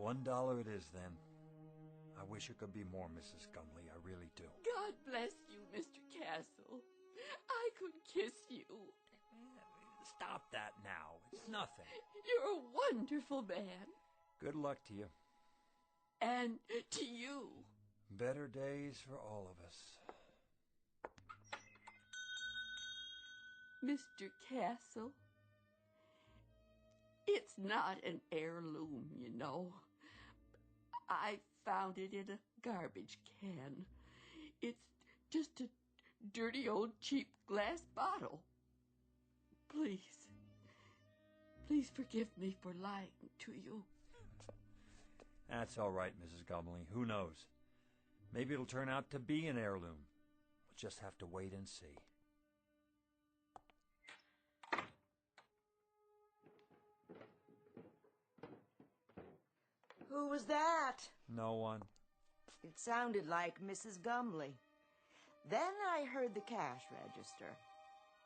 $1 it is, then. I wish it could be more, Mrs. Gumley. I really do. God bless you, Mr. Castle. I could kiss you. Stop that now. It's nothing. You're a wonderful man. Good luck to you. And to you. Better days for all of us. Mr. Castle, it's not an heirloom, you know. I found it in a garbage can. It's just a dirty old cheap glass bottle. Please forgive me for lying to you. That's all right, Mrs. Gumley. Who knows? Maybe it'll turn out to be an heirloom. We'll just have to wait and see. Who was that? No one. It sounded like Mrs. Gumley. Then I heard the cash register.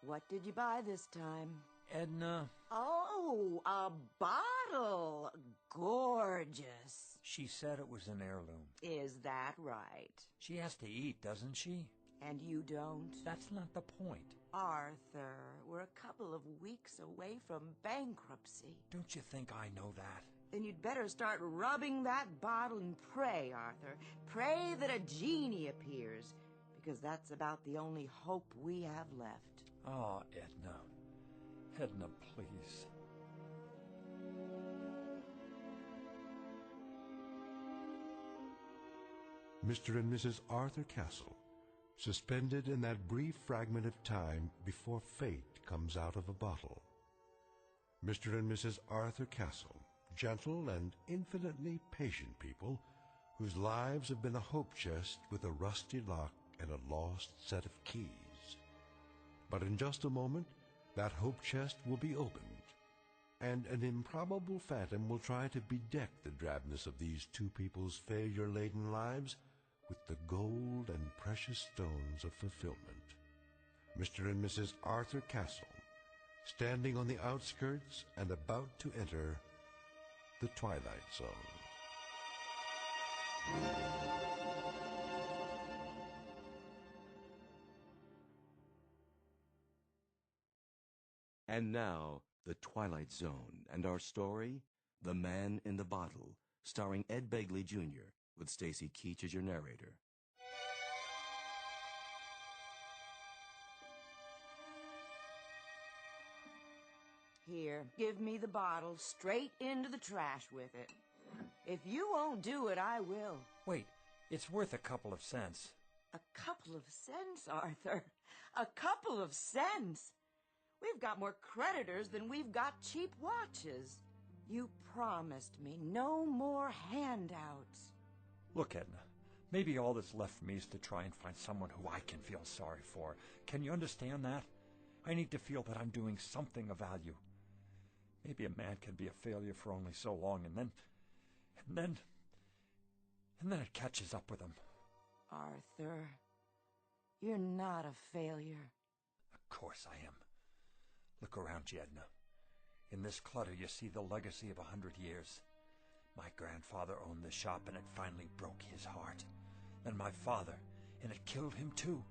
What did you buy this time? Edna. Oh, a bottle. Gorgeous. She said it was an heirloom. Is that right? She has to eat, doesn't she? And you don't? That's not the point. Arthur, we're a couple of weeks away from bankruptcy. Don't you think I know that? Then you'd better start rubbing that bottle and pray, Arthur. Pray that a genie appears, because that's about the only hope we have left. Oh, Edna. Edna, please. Mr. and Mrs. Arthur Castle, suspended in that brief fragment of time before fate comes out of a bottle. Mr. and Mrs. Arthur Castle, gentle and infinitely patient people whose lives have been a hope chest with a rusty lock and a lost set of keys. But in just a moment, that hope chest will be opened, and an improbable phantom will try to bedeck the drabness of these two people's failure-laden lives with the gold and precious stones of fulfillment. Mr. and Mrs. Arthur Castle, standing on the outskirts and about to enter the Twilight Zone. And now, The Twilight Zone, and our story, The Man in the Bottle, starring Ed Begley Jr., with Stacy Keach as your narrator. Here, give me the bottle straight into the trash with it. If you won't do it, I will. Wait, it's worth a couple of cents. A couple of cents, Arthur. A couple of cents. We've got more creditors than we've got cheap watches. You promised me no more handouts. Look, Edna, Maybe all that's left for me is to try and find someone who I can feel sorry for. Can you understand that? I need to feel that I'm doing something of value. Maybe a man can be a failure for only so long, and then it catches up with him. Arthur, you're not a failure. Of course I am. Look around you, Edna. In this clutter you see the legacy of 100 years. My grandfather owned the shop, and it finally broke his heart. Then my father, and it killed him too.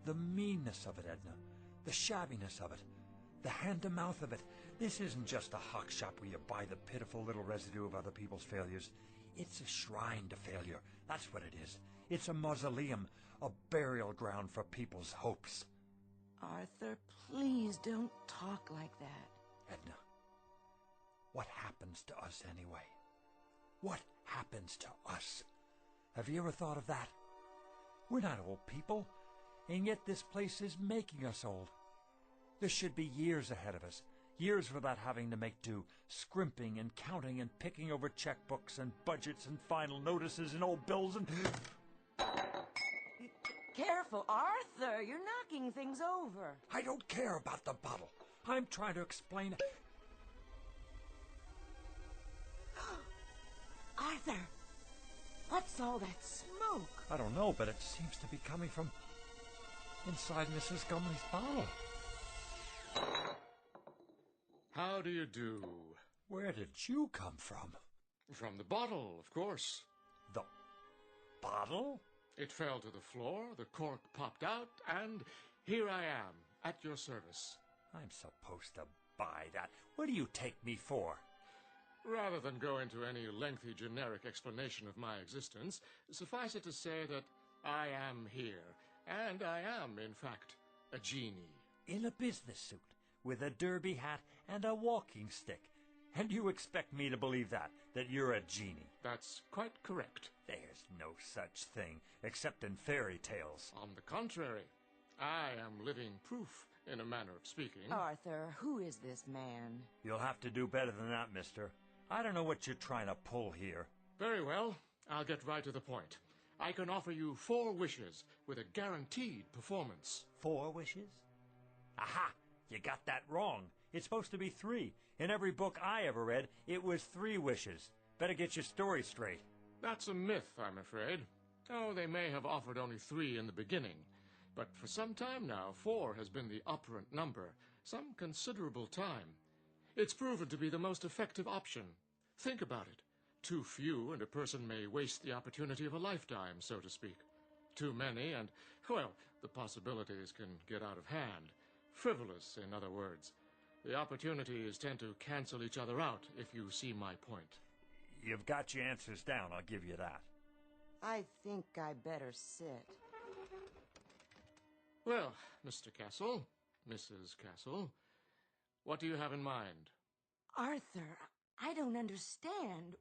The meanness of it, Edna. The shabbiness of it. The hand-to-mouth of it. This isn't just a hock shop where you buy the pitiful little residue of other people's failures. It's a shrine to failure. That's what it is. It's a mausoleum, a burial ground for people's hopes. Arthur, please don't talk like that. Edna, what happens to us anyway? What happens to us? Have you ever thought of that? We're not old people, and yet this place is making us old. There should be years ahead of us, years without having to make do, scrimping and counting and picking over checkbooks and budgets and final notices and old bills and... Careful, Arthur, you're knocking things over. I don't care about the bottle. I'm trying to explain... Arthur, what's all that smoke? I don't know, but it seems to be coming from inside Mrs. Gumley's bottle. How do you do? Where did you come from? From the bottle, of course. The bottle? It fell to the floor, the cork popped out, and here I am, at your service. I'm supposed to buy that. What do you take me for? Rather than go into any lengthy generic explanation of my existence, suffice it to say that I am here, and I am, in fact, a genie. In a business suit, with a derby hat and a walking stick. And you expect me to believe that you're a genie? That's quite correct. There's no such thing, except in fairy tales. On the contrary, I am living proof, in a manner of speaking. Arthur, who is this man? You'll have to do better than that, mister. I don't know what you're trying to pull here. Very well, I'll get right to the point. I can offer you 4 wishes with a guaranteed performance. 4 wishes? Aha! You got that wrong. It's supposed to be 3. In every book I ever read, it was 3 wishes. Better get your story straight. That's a myth, I'm afraid. Oh, they may have offered only 3 in the beginning. But for some time now, 4 has been the operant number. Some considerable time. It's proven to be the most effective option. Think about it. Too few, and a person may waste the opportunity of a lifetime, so to speak. Too many, and, well, the possibilities can get out of hand. Frivolous, in other words. The opportunities tend to cancel each other out, if you see my point. You've got your answers down, I'll give you that. I think I better sit. Well, Mr. Castle, Mrs. Castle, what do you have in mind? Arthur, I don't understand.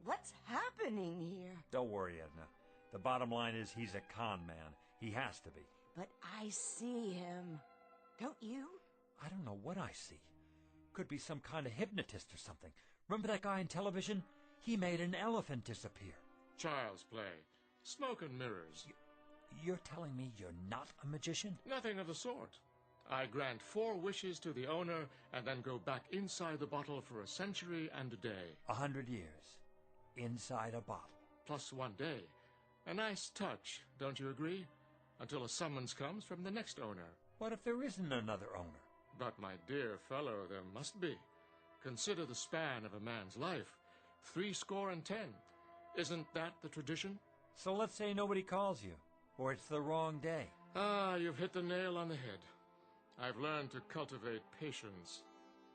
What's happening here? Don't worry, Edna. The bottom line is he's a con man. He has to be. But I see him. Don't you? I don't know what I see. Could be some kind of hypnotist or something. Remember that guy on television? He made an elephant disappear. Child's play. Smoke and mirrors. You're telling me you're not a magician? Nothing of the sort. I grant 4 wishes to the owner and then go back inside the bottle for a century and a day. 100 years. Inside a bottle. Plus 1 day. A nice touch, don't you agree? Until a summons comes from the next owner. What if there isn't another owner? But, my dear fellow, there must be. Consider the span of a man's life. 70. Isn't that the tradition? So let's say nobody calls you, or it's the wrong day. Ah, you've hit the nail on the head. I've learned to cultivate patience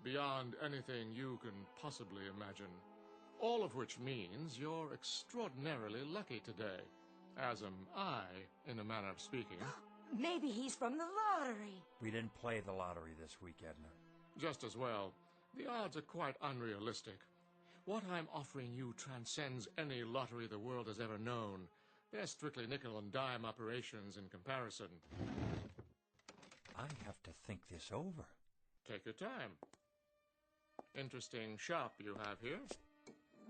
beyond anything you can possibly imagine. All of which means you're extraordinarily lucky today, as am I, in a manner of speaking. Maybe he's from the lottery. We didn't play the lottery this week, Edna. Just as well. The odds are quite unrealistic. What I'm offering you transcends any lottery the world has ever known. They're strictly nickel and dime operations in comparison. I have to think this over. Take your time. Interesting shop you have here.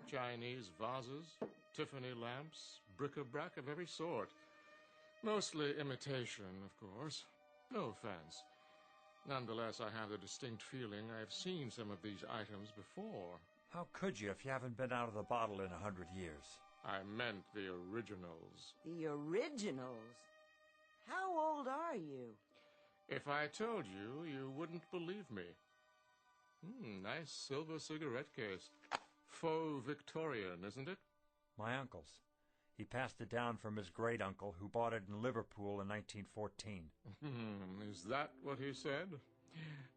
Chinese vases, Tiffany lamps, bric-a-brac of every sort. Mostly imitation, of course. No offense. Nonetheless, I have the distinct feeling I have seen some of these items before. How could you if you haven't been out of the bottle in 100 years? I meant the originals. The originals? How old are you? If I told you, you wouldn't believe me. Nice silver cigarette case. Faux Victorian, isn't it? My uncle's. He passed it down from his great-uncle, who bought it in Liverpool in 1914. Is that what he said?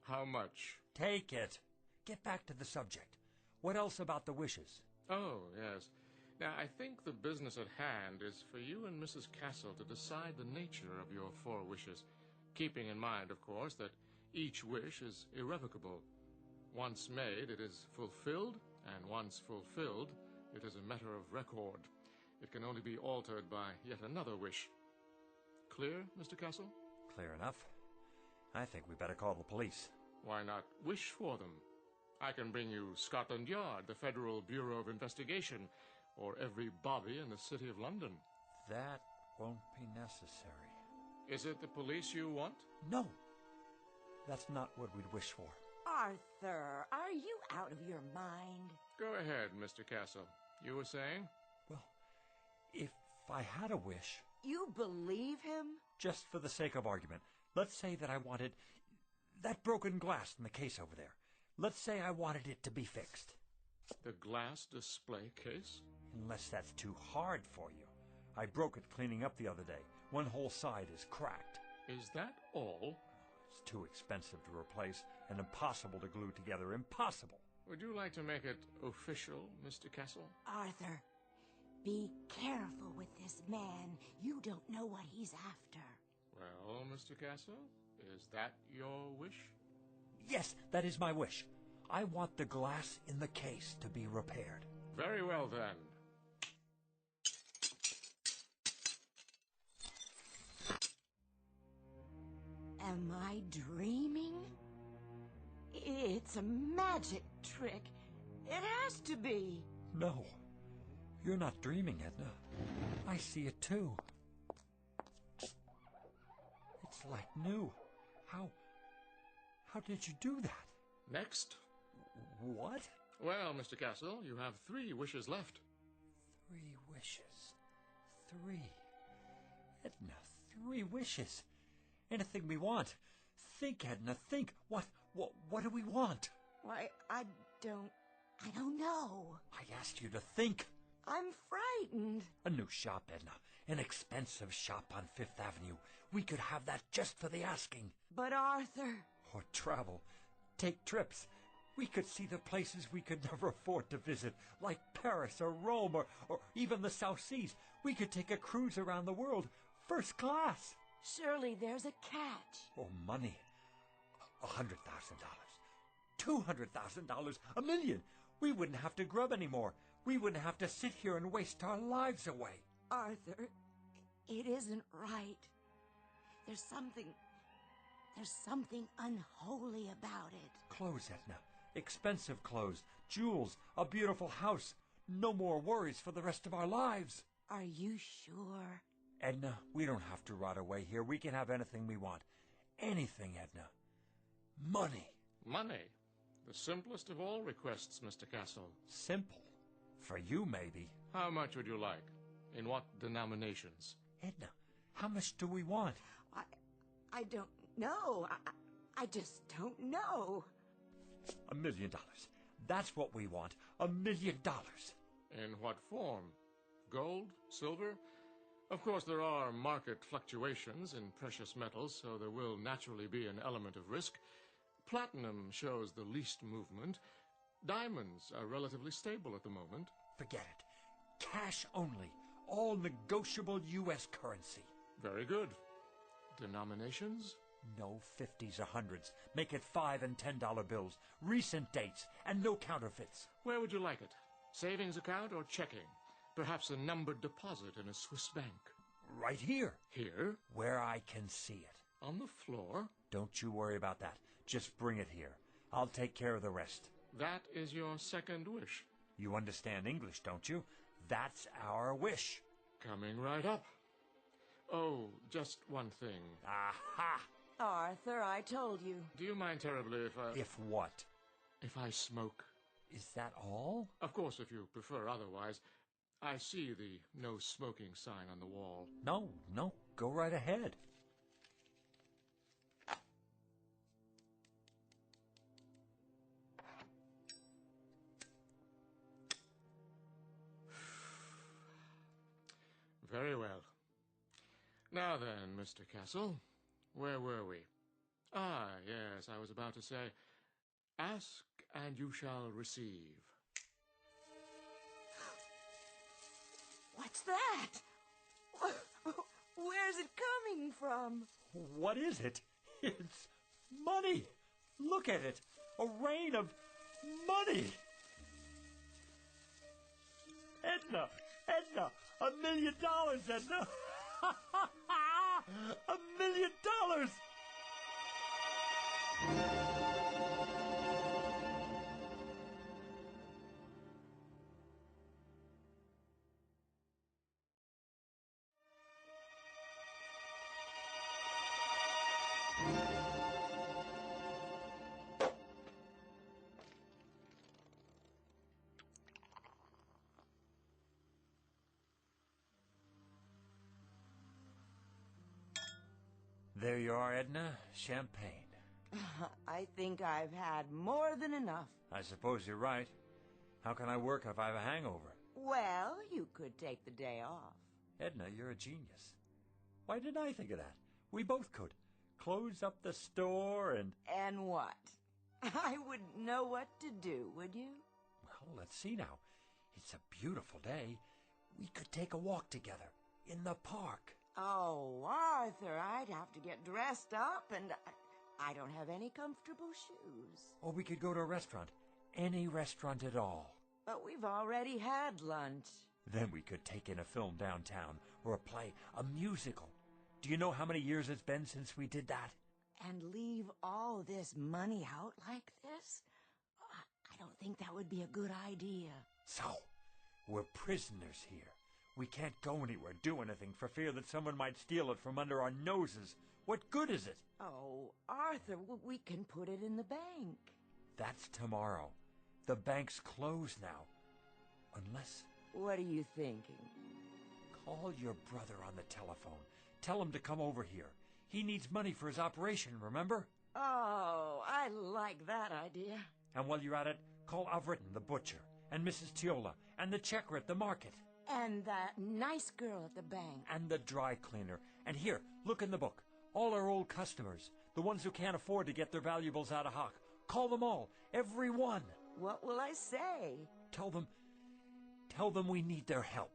How much? Take it. Get back to the subject. What else about the wishes? Oh, yes. Now, I think the business at hand is for you and Mrs. Castle to decide the nature of your 4 wishes, keeping in mind, of course, that each wish is irrevocable. Once made, it is fulfilled, and once fulfilled, it is a matter of record. It can only be altered by yet another wish. Clear, Mr. Castle? Clear enough. I think we better call the police. Why not wish for them? I can bring you Scotland Yard, the Federal Bureau of Investigation, or every bobby in the City of London. That won't be necessary. Is it the police you want? No. That's not what we'd wish for. Arthur, are you out of your mind? Go ahead, Mr. Castle. You were saying? Well, if I had a wish... You believe him? Just for the sake of argument, let's say that I wanted that broken glass in the case over there. Let's say I wanted it to be fixed. The glass display case? Unless that's too hard for you. I broke it cleaning up the other day. One whole side is cracked. Is that all? It's too expensive to replace and impossible to glue together. Impossible. Would you like to make it official, Mr. Castle? Arthur, be careful with this man. You don't know what he's after. Well, Mr. Castle, is that your wish? Yes, that is my wish. I want the glass in the case to be repaired. Very well, then. Am I dreaming? It's a magic trick. It has to be. No. You're not dreaming, Edna. I see it too. It's like new. How did you do that? Next. What? Well, Mr. Castle, you have 3 wishes left. 3 wishes. 3. Edna, 3 wishes. Anything we want. Think, Edna, think. What do we want? Why, I don't know. I asked you to think. I'm frightened. A new shop, Edna. An expensive shop on 5th Avenue. We could have that just for the asking. But Arthur... Or travel. Take trips. We could see the places we could never afford to visit, like Paris or Rome or even the South Seas. We could take a cruise around the world, first class. Surely there's a catch. Oh, money. $100,000. $200,000. $1 million. We wouldn't have to grub anymore. We wouldn't have to sit here and waste our lives away. Arthur, it isn't right. There's something unholy about it. Clothes, Edna. Expensive clothes. Jewels. A beautiful house. No more worries for the rest of our lives. Are you sure? Edna, we don't have to rot away here. We can have anything we want. Anything, Edna. Money. Money? The simplest of all requests, Mr. Castle. Simple? For you, maybe. How much would you like? In what denominations? Edna, how much do we want? I don't know. I just don't know. $1 million. That's what we want. $1 million. In what form? Gold? Silver? Of course, there are market fluctuations in precious metals, so there will naturally be an element of risk. Platinum shows the least movement. Diamonds are relatively stable at the moment. Forget it. Cash only. All negotiable U.S. currency. Very good. Denominations? No 50s or 100s. Make it $5 and $10 bills. Recent dates and no counterfeits. Where would you like it? Savings account or checking? Perhaps a numbered deposit in a Swiss bank. Right here. Here? Where I can see it. On the floor? Don't you worry about that. Just bring it here. I'll take care of the rest. That is your second wish. You understand English, don't you? That's our wish. Coming right up. Oh, just one thing. Aha! Arthur, I told you. Do you mind terribly if I... If what? If I smoke? Is that all? Of course, if you prefer otherwise. I see the no smoking sign on the wall. No, go right ahead. Very well. Now then, Mr. Castle, where were we? Ah, yes, I was about to say, ask and you shall receive. What's that? Where's it coming from? What is it? It's money. Look at it. A rain of money. Edna, $1 million, Edna. $1 million. There you are, Edna. Champagne. I think I've had more than enough. I suppose you're right. How can I work if I have a hangover? Well, you could take the day off. Edna, you're a genius. Why didn't I think of that? We both could. Close up the store and... And what? I wouldn't know what to do, would you? Well, let's see now. It's a beautiful day. We could take a walk together in the park. Oh, Arthur, I'd have to get dressed up, and I don't have any comfortable shoes. Or we could go to a restaurant. Any restaurant at all. But we've already had lunch. Then we could take in a film downtown, or a play, a musical. Do you know how many years it's been since we did that? And leave all this money out like this? I don't think that would be a good idea. So, we're prisoners here. We can't go anywhere, do anything, for fear that someone might steal it from under our noses. What good is it? Oh, Arthur, we can put it in the bank. That's tomorrow. The bank's closed now. Unless... What are you thinking? Call your brother on the telephone. Tell him to come over here. He needs money for his operation, remember? Oh, I like that idea. And while you're at it, call Avritton, the butcher, and Mrs. Tiola, and the checker at the market. And that nice girl at the bank. And the dry cleaner. And here, look in the book. All our old customers. The ones who can't afford to get their valuables out of hock. Call them all. Every one. What will I say? Tell them we need their help.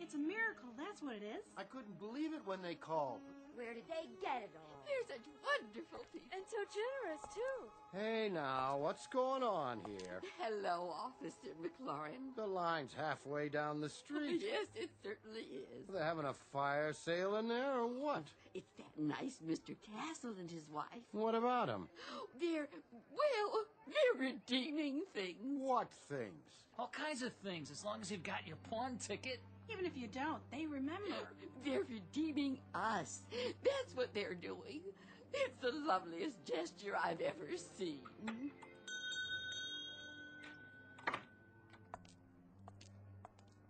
It's a miracle, that's what it is. I couldn't believe it when they called. Where did they get it all? They're such wonderful people. And so generous, too. Hey now, what's going on here? Hello, Officer McLaurin. The line's halfway down the street. Yes, it certainly is. They're having a fire sale in there or what? It's that nice Mr. Castle and his wife. What about them? They're redeeming things. What things? All kinds of things, as long as you've got your pawn ticket. Even if you don't, they remember. They're redeeming us. That's what they're doing. It's the loveliest gesture I've ever seen.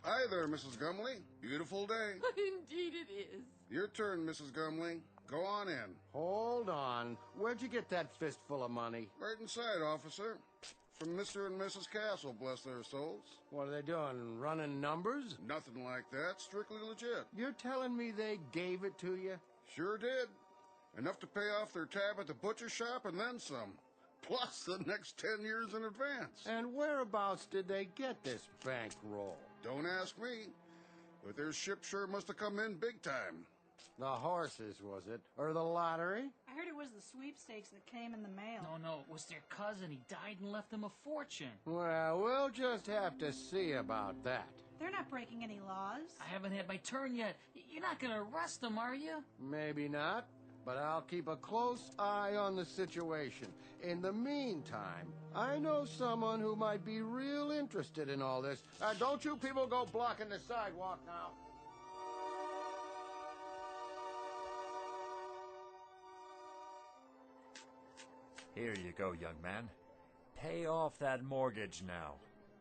Hi there, Mrs. Gumley. Beautiful day. Indeed it is. Your turn, Mrs. Gumley. Go on in. Hold on. Where'd you get that fistful of money? Right inside, officer. From Mr. and Mrs. Castle, bless their souls. What are they doing, running numbers? Nothing like that, strictly legit. You're telling me they gave it to you? Sure did. Enough to pay off their tab at the butcher shop and then some. Plus the next 10 years in advance. And whereabouts did they get this bankroll? Don't ask me. But their ship sure must have come in big time. The horses, was it? Or the lottery? I heard it was the sweepstakes that came in the mail. No, it was their cousin. He died and left them a fortune. Well, we'll just have to see about that. They're not breaking any laws. I haven't had my turn yet. You're not going to arrest them, are you? Maybe not. but I'll keep a close eye on the situation. In the meantime, I know someone who might be real interested in all this. Don't you people go blocking the sidewalk now. Here you go, young man. Pay off that mortgage now.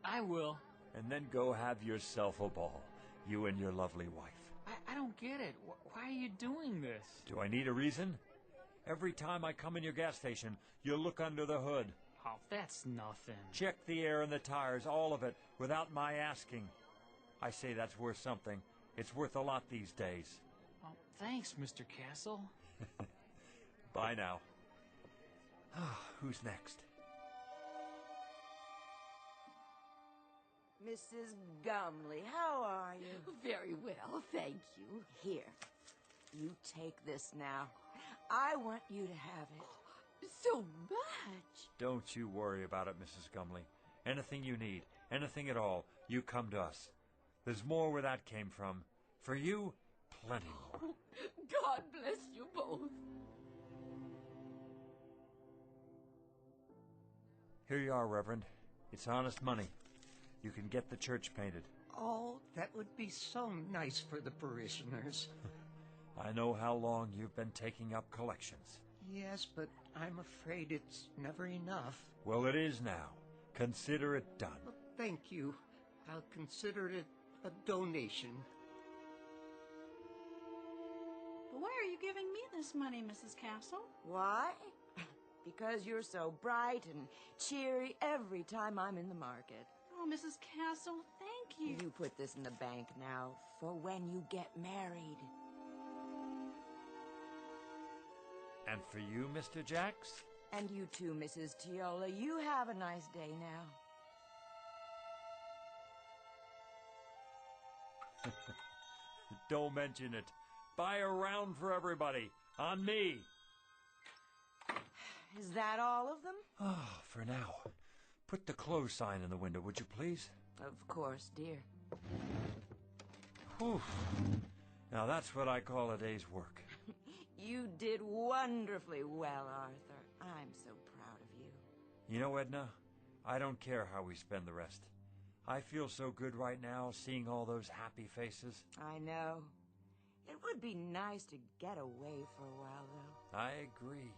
I will. And then go have yourself a ball, you and your lovely wife. I don't get it. Why are you doing this? Do I need a reason? Every time I come in your gas station, you look under the hood. Oh, that's nothing. Check the air and the tires, all of it, without my asking. I say that's worth something. It's worth a lot these days. Oh, thanks, Mr. Castle. Bye now. Who's next? Mrs. Gumley, how are you? Very well, thank you. Here, you take this now. I want you to have it. So much. Don't you worry about it, Mrs. Gumley. Anything you need, anything at all, you come to us. There's more where that came from. For you, plenty more. God bless you both. Here you are, Reverend. It's honest money. You can get the church painted. Oh, that would be so nice for the parishioners. I know how long you've been taking up collections. Yes, but I'm afraid it's never enough. Well, it is now. Consider it done. Well, thank you. I'll consider it a donation. But why are you giving me this money, Mrs. Castle? Why? Because you're so bright and cheery every time I'm in the market. Oh, Mrs. Castle, thank you. You put this in the bank now for when you get married. And for you, Mr. Jacks? And you too, Mrs. Tiola. You have a nice day now. Don't mention it. Buy a round for everybody. On me. Is that all of them? Oh, for now. Put the close sign in the window, would you please? Of course, dear. Whew. Now that's what I call a day's work. You did wonderfully well, Arthur. I'm so proud of you. You know, Edna, I don't care how we spend the rest. I feel so good right now, seeing all those happy faces. I know. It would be nice to get away for a while, though. I agree.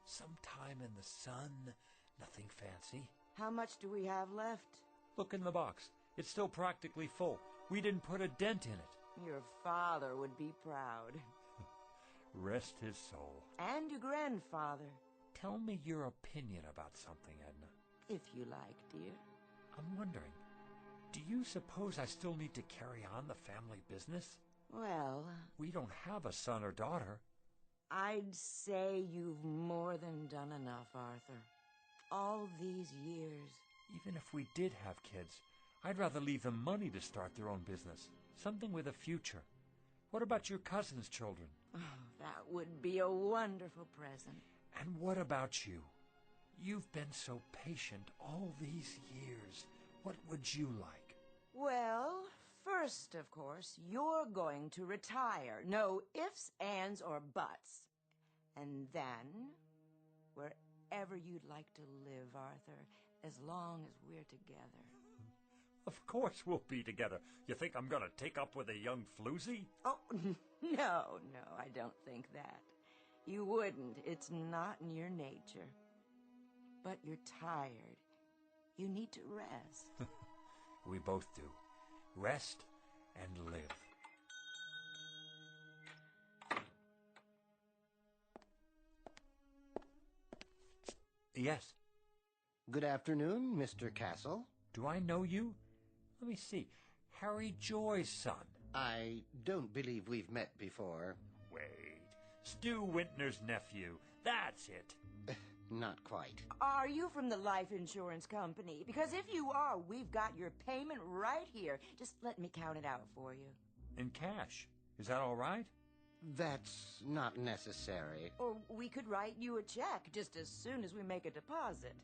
Sometime in the sun, nothing fancy. How much do we have left? Look in the box. It's still practically full. We didn't put a dent in it. Your father would be proud. Rest his soul. And your grandfather. Tell me your opinion about something, Edna. If you like, dear. I'm wondering, do you suppose I still need to carry on the family business? Well... We don't have a son or daughter. I'd say you've more than done enough, Arthur. All these years. Even if we did have kids, I'd rather leave them money to start their own business. Something with a future. What about your cousin's children? Oh, that would be a wonderful present. And what about you? You've been so patient all these years. What would you like? Well, first, of course, you're going to retire. No ifs, ands, or buts. And then, wherever you'd like to live, Arthur, as long as we're together. Of course we'll be together. You think I'm gonna take up with a young floozy? Oh, no, I don't think that. You wouldn't. It's not in your nature. But you're tired. You need to rest. We both do. Rest and live. Yes. Good afternoon, Mr. Castle. Do I know you? Let me see. Harry Joy's son. I don't believe we've met before. Wait. Stu Wintner's nephew. That's it. Not quite. Are you from the life insurance company? Because if you are, we've got your payment right here. Just let me count it out for you. In cash. Is that all right? That's not necessary. Or we could write you a check just as soon as we make a deposit.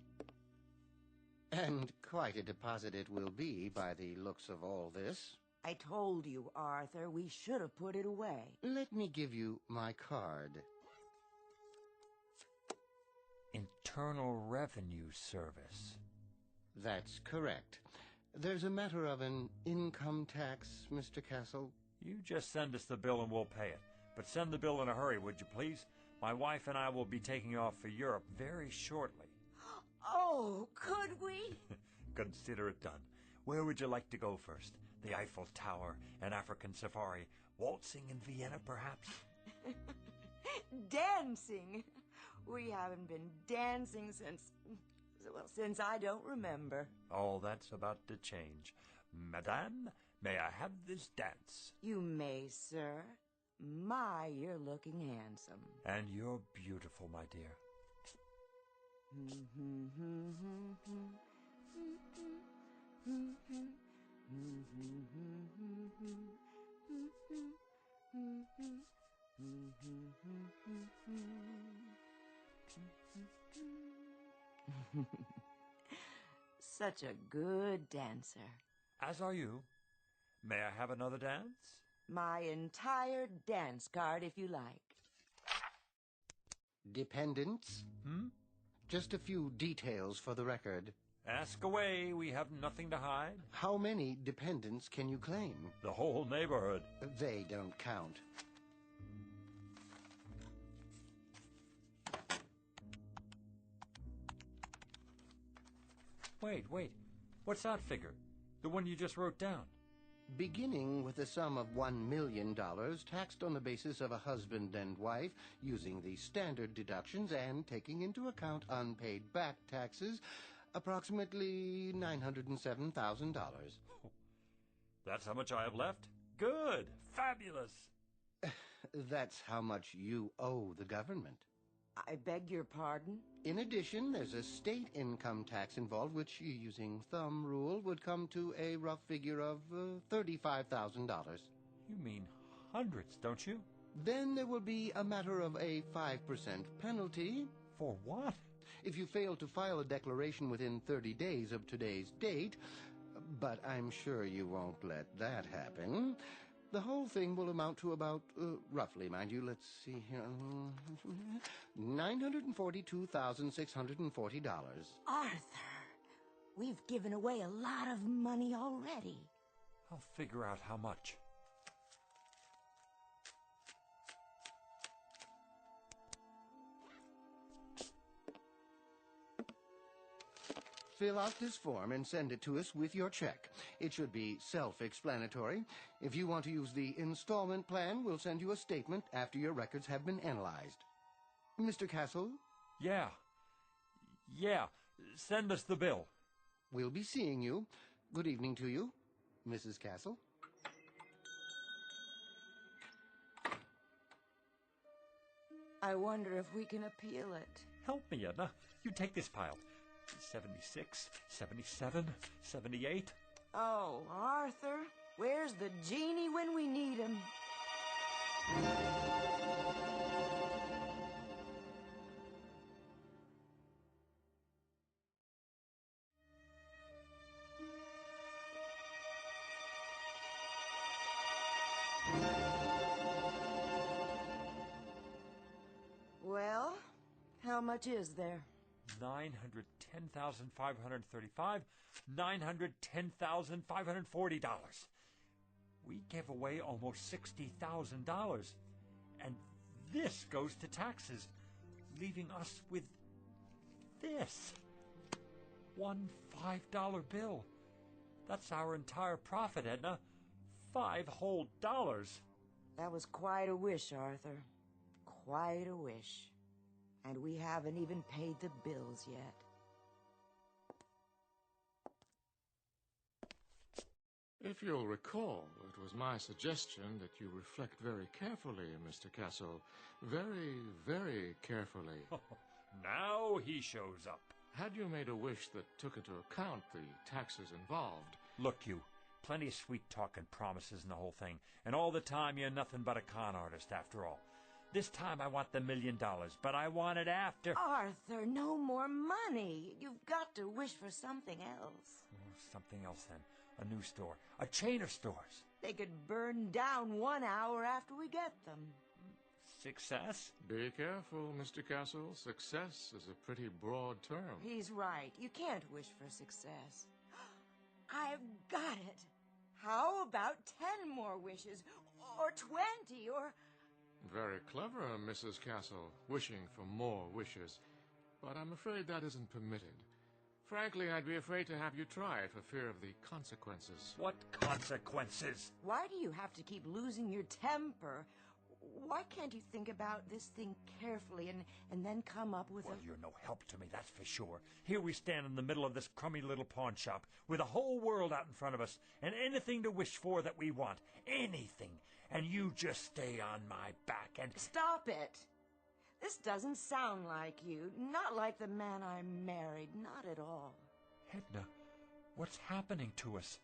And quite a deposit it will be by the looks of all this. I told you, Arthur, we should have put it away. Let me give you my card. Internal Revenue Service. That's correct. There's a matter of an income tax, Mr. Castle. You just send us the bill and we'll pay it. But send the bill in a hurry, would you please? My wife and I will be taking off for Europe very shortly. Oh, could we? Consider it done. Where would you like to go first? The Eiffel Tower, an African safari, waltzing in Vienna, perhaps? Dancing. We haven't been dancing since I don't remember. Oh, that's about to change. Madame, may I have this dance? You may, sir. My, you're looking handsome. And you're beautiful, my dear. Such a good dancer. As are you. May I have another dance? My entire dance card, if you like. Dependents? Just a few details for the record. Ask away. We have nothing to hide. How many dependents can you claim? The whole neighborhood. They don't count. Wait. What's that figure? The one you just wrote down. Beginning with a sum of $1 million, taxed on the basis of a husband and wife, using the standard deductions and taking into account unpaid back taxes, approximately $907,000. That's how much I have left? Good. Fabulous. That's how much you owe the government. I beg your pardon? In addition, there's a state income tax involved, which, using thumb rule, would come to a rough figure of $35,000. You mean hundreds, don't you? Then there will be a matter of a 5% penalty. For what? If you fail to file a declaration within 30 days of today's date, but I'm sure you won't let that happen. The whole thing will amount to about, roughly, mind you, let's see here, $942,640. Arthur, we've given away a lot of money already. I'll figure out how much. Fill out this form and send it to us with your check. It should be self-explanatory. If you want to use the installment plan, we'll send you a statement after your records have been analyzed. Mr. Castle? Yeah. Send us the bill. We'll be seeing you. Good evening to you, Mrs. Castle. I wonder if we can appeal it. Help me, Edna. You take this pile. 76, 77, 78. Oh, Arthur, where's the genie when we need him? Well, how much is there? $910,535, $910,540. We gave away almost $60,000. And this goes to taxes, leaving us with this. One $5 bill. That's our entire profit, Edna. $5 whole. That was quite a wish, Arthur. Quite a wish. And we haven't even paid the bills yet. If you'll recall, it was my suggestion that you reflect very carefully, Mr. Castle. Very, very carefully. Now he shows up. Had you made a wish that took into account the taxes involved... Look, you. Plenty of sweet talk and promises and the whole thing. And all the time you're nothing but a con artist, after all. This time I want the $1 million, but I want it after... Arthur, no more money. You've got to wish for something else. Something else, then. A new store. A chain of stores. They could burn down 1 hour after we get them. Success? Be careful, Mr. Castle. Success is a pretty broad term. He's right. You can't wish for success. I've got it. How about 10 more wishes? Or 20, or... Very clever, Mrs. Castle, wishing for more wishes. But I'm afraid that isn't permitted. Frankly, I'd be afraid to have you try it for fear of the consequences. What consequences? Why do you have to keep losing your temper? Why can't you think about this thing carefully and then come up with Well, you're no help to me, that's for sure. Here we stand in the middle of this crummy little pawn shop with the whole world out in front of us and anything to wish for that we want. Anything. And you just stay on my back and... Stop it! This doesn't sound like you. Not like the man I married. Not at all. Edna, what's happening to us?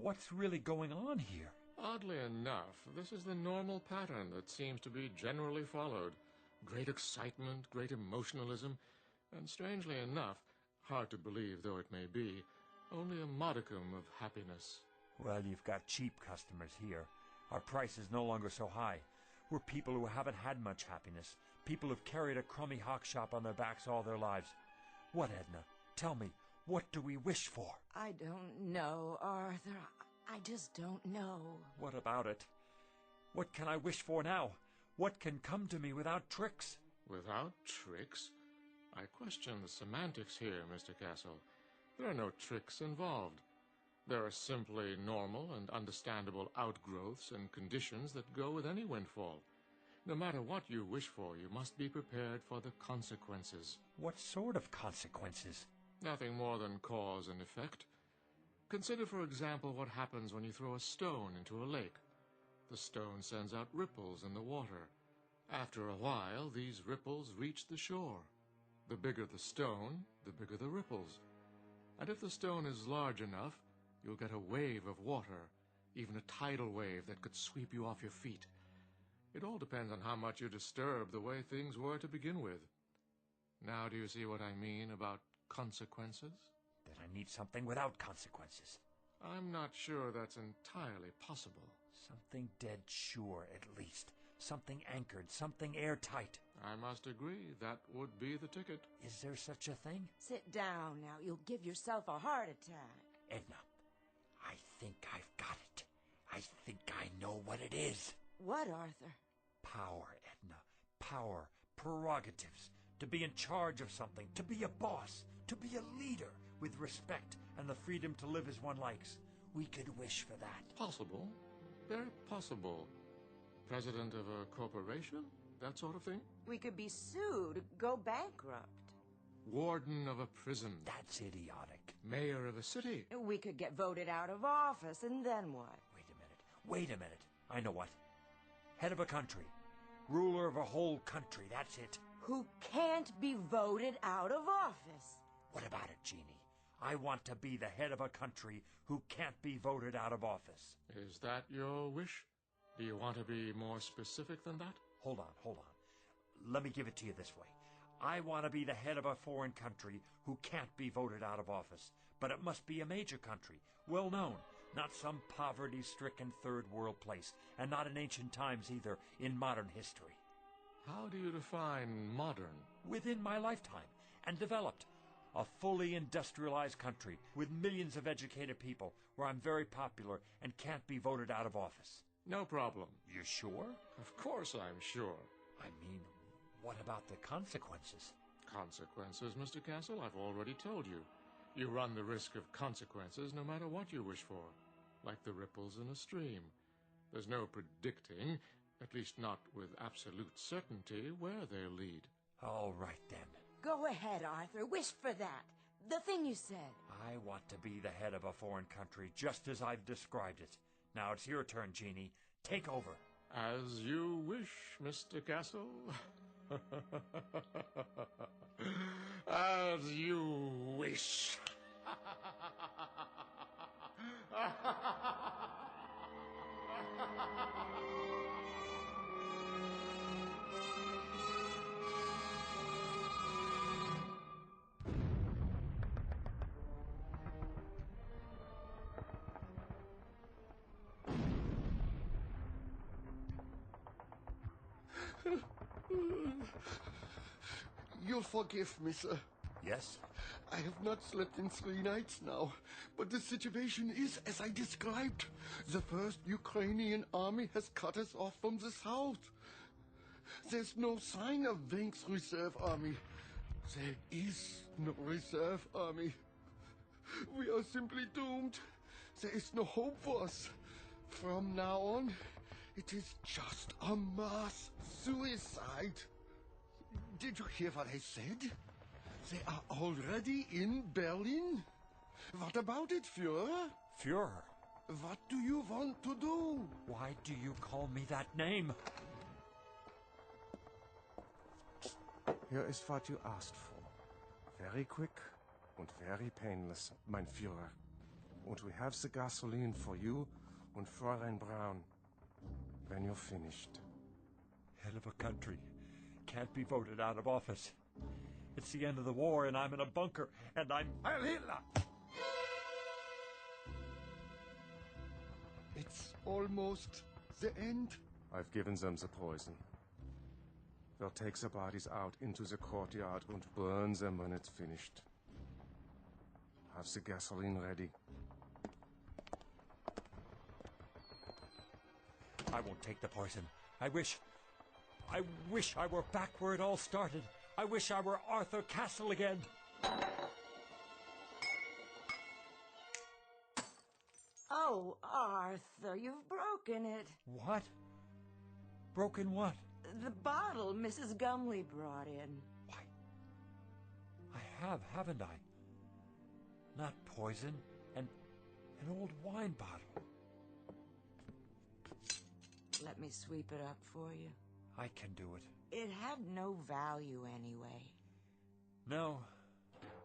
What's really going on here? Oddly enough, this is the normal pattern that seems to be generally followed. Great excitement, great emotionalism, and strangely enough, hard to believe though it may be, only a modicum of happiness. Well, you've got cheap customers here. Our price is no longer so high. We're people who haven't had much happiness. People who've carried a crummy hawk shop on their backs all their lives. What, Edna? Tell me, what do we wish for? I don't know, Arthur. I just don't know. What about it? What can I wish for now? What can come to me without tricks? Without tricks? I question the semantics here, Mr. Castle. There are no tricks involved. There are simply normal and understandable outgrowths and conditions that go with any windfall. No matter what you wish for, you must be prepared for the consequences. What sort of consequences? Nothing more than cause and effect. Consider, for example, what happens when you throw a stone into a lake. The stone sends out ripples in the water. After a while, these ripples reach the shore. The bigger the stone, the bigger the ripples. And if the stone is large enough, you'll get a wave of water, even a tidal wave that could sweep you off your feet. It all depends on how much you disturb the way things were to begin with. Now do you see what I mean about consequences? That I need something without consequences. I'm not sure that's entirely possible. Something dead sure, at least. Something anchored, something airtight. I must agree, that would be the ticket. Is there such a thing? Sit down now. You'll give yourself a heart attack. Edna, I think I've got it. I think I know what it is. What, Arthur? Power, Edna. Power. Prerogatives. To be in charge of something. To be a boss. To be a leader. With respect and the freedom to live as one likes. We could wish for that. Possible. Very possible. President of a corporation? That sort of thing? We could be sued, go bankrupt. Warden of a prison. That's idiotic. Mayor of a city. We could get voted out of office, and then what? Wait a minute. I know what. Head of a country. Ruler of a whole country, that's it. Who can't be voted out of office. What about it, Jeannie? I want to be the head of a country who can't be voted out of office. Is that your wish? Do you want to be more specific than that? Hold on. Let me give it to you this way. I want to be the head of a foreign country who can't be voted out of office. But it must be a major country, well known, not some poverty-stricken third world place, and not in ancient times either, in modern history. How do you define modern? Within my lifetime, and developed. A fully industrialized country with millions of educated people where I'm very popular and can't be voted out of office. No problem. You sure? Of course I'm sure. I mean, what about the consequences? Consequences, Mr. Castle? I've already told you. You run the risk of consequences no matter what you wish for. Like the ripples in a stream. There's no predicting, at least not with absolute certainty, where they'll lead. All right, then. Go ahead, Arthur. Wish for that. The thing you said. I want to be the head of a foreign country, just as I've described it. Now it's your turn, Jeannie. Take over. As you wish, Mr. Castle. As you wish. You'll forgive me, sir. Yes? I have not slept in 3 nights now, but the situation is as I described. The first Ukrainian army has cut us off from the south. There's no sign of Vink's reserve army. There is no reserve army. We are simply doomed. There is no hope for us. From now on, it is just a mass suicide. Did you hear what I said? They are already in Berlin? What about it, Führer? Führer? What do you want to do? Why do you call me that name? Here is what you asked for. Very quick and very painless, mein Führer. And we have the gasoline for you and Fräulein Braun when you're finished. Head of a country can't be voted out of office. It's the end of the war, and I'm in a bunker, and I'm Heil Hitler! It's almost the end. I've given them the poison. They'll take the bodies out into the courtyard and burn them when it's finished. Have the gasoline ready. I won't take the poison. I wish I were back where it all started. I wish I were Arthur Castle again. Oh, Arthur, you've broken it. What? Broken what? The bottle Mrs. Gumley brought in. Why? I have, haven't I? Not poison, an old wine bottle. Let me sweep it up for you. I can do it. It had no value anyway. No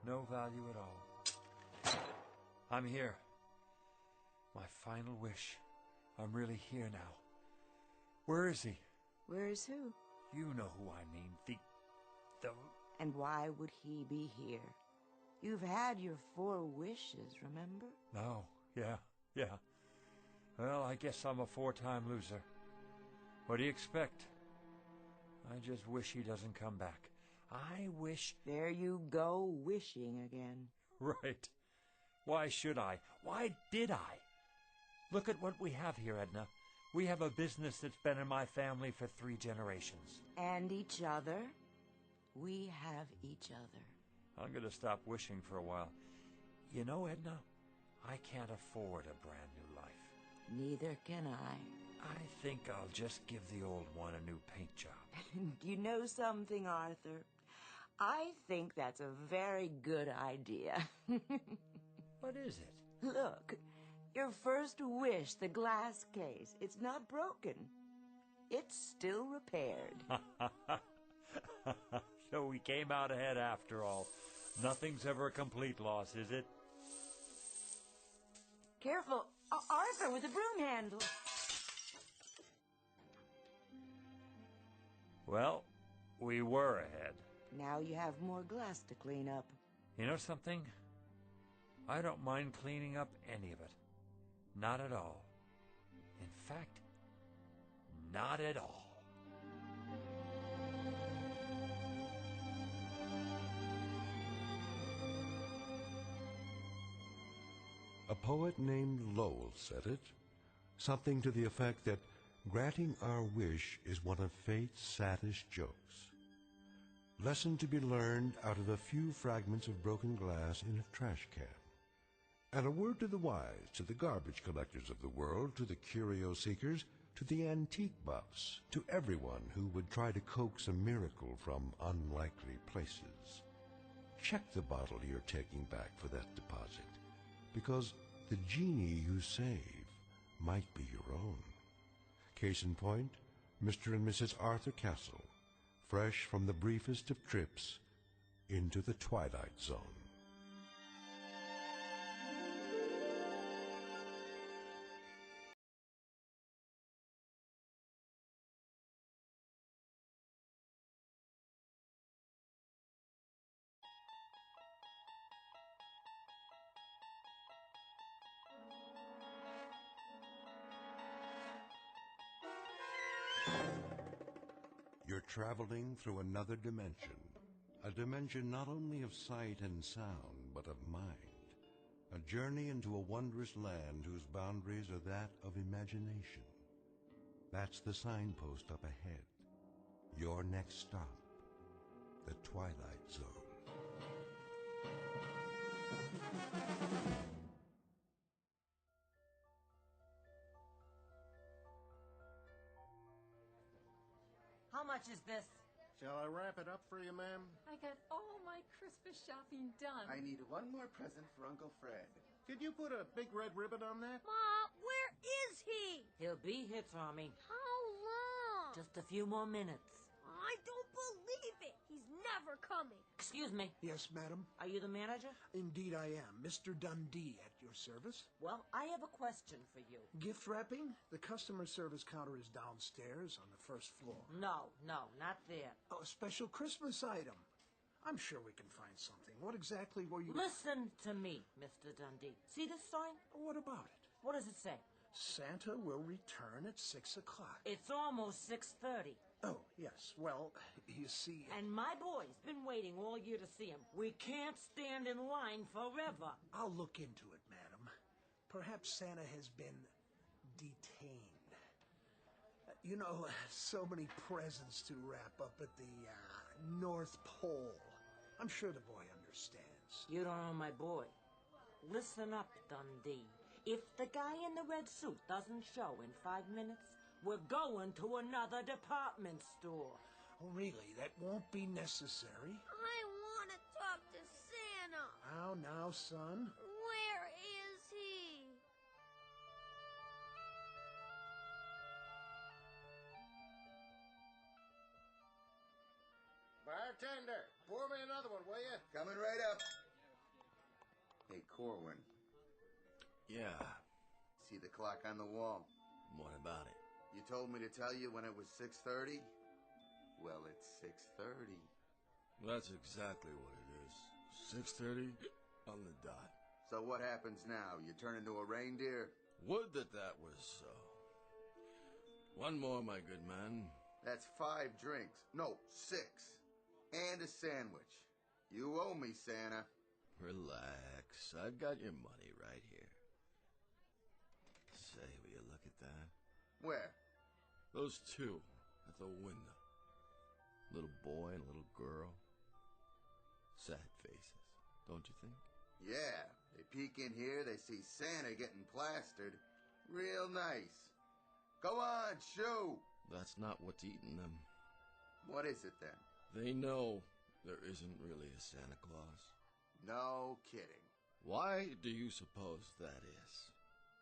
value at all. I'm here. My final wish. I'm really here now. Where is he? Where is who? You know who I mean. The... And why would he be here? You've had your 4 wishes, remember? No. Yeah. Well, I guess I'm a 4-time loser. What do you expect? I just wish he doesn't come back. I wish... There you go, wishing again. Right. Why should I? Why did I? Look at what we have here, Edna. We have a business that's been in my family for 3 generations. And each other. We have each other. I'm going to stop wishing for a while. You know, Edna, I can't afford a brand new life. Neither can I. I think I'll just give the old one a new paint job. You know something, Arthur? I think that's a very good idea. What is it? Look, your first wish, the glass case, it's not broken. It's still repaired. So we came out ahead after all. Nothing's ever a complete loss, is it? Careful, Arthur with the broom handle. Well, we were ahead. Now you have more glass to clean up. You know something? I don't mind cleaning up any of it. Not at all. In fact, not at all. A poet named Lowell said it, something to the effect that granting our wish is one of fate's saddest jokes. Lesson to be learned out of a few fragments of broken glass in a trash can. And a word to the wise, to the garbage collectors of the world, to the curio seekers, to the antique buffs, to everyone who would try to coax a miracle from unlikely places. Check the bottle you're taking back for that deposit, because the genie you save might be your own. Case in point, Mr. and Mrs. Arthur Castle, fresh from the briefest of trips into the Twilight Zone. Your traveling through another dimension. A dimension not only of sight and sound, but of mind. A journey into a wondrous land whose boundaries are that of imagination. That's the signpost up ahead. Your next stop, the Twilight Zone. How much is this? Shall I wrap it up for you, ma'am? I got all my Christmas shopping done. I need one more present for Uncle Fred. Could you put a big red ribbon on that? Ma, where is he? He'll be here, Tommy. How long? Just a few more minutes. I don't believe it. He's never coming. Excuse me. Yes, madam? Are you the manager? Indeed I am. Mr. Dundee at your service. Well, I have a question for you. Gift wrapping? The customer service counter is downstairs on the first floor. No, not there. Oh, a special Christmas item. I'm sure we can find something. What exactly were you... Listen to me, Mr. Dundee. See this sign? What about it? What does it say? Santa will return at 6 o'clock. It's almost 6:30. Oh, yes. Well, you see... And my boy's been waiting all year to see him. We can't stand in line forever. I'll look into it, madam. Perhaps Santa has been detained. You know, so many presents to wrap up at the North Pole. I'm sure the boy understands. You don't know my boy. Listen up, Dundee. If the guy in the red suit doesn't show in 5 minutes, we're going to another department store. Oh, really? That won't be necessary. I want to talk to Santa. How now, son? Where is he? Bartender, pour me another one, will you? Coming right up. Hey, Corwin. Yeah. See the clock on the wall? What about it? You told me to tell you when it was 6:30? Well, it's 6:30. That's exactly what it is. 6:30 on the dot. So what happens now? You turn into a reindeer? Would that was so. One more, my good man. That's 5 drinks. No, 6. And a sandwich. You owe me, Santa. Relax. I've got your money right here. Say, will you look at that? Where? Those two at the window. Little boy and little girl. Sad faces, don't you think? Yeah, they peek in here, they see Santa getting plastered. Real nice. Go on, shoo! That's not what's eating them. What is it then? They know there isn't really a Santa Claus. No kidding. Why do you suppose that is?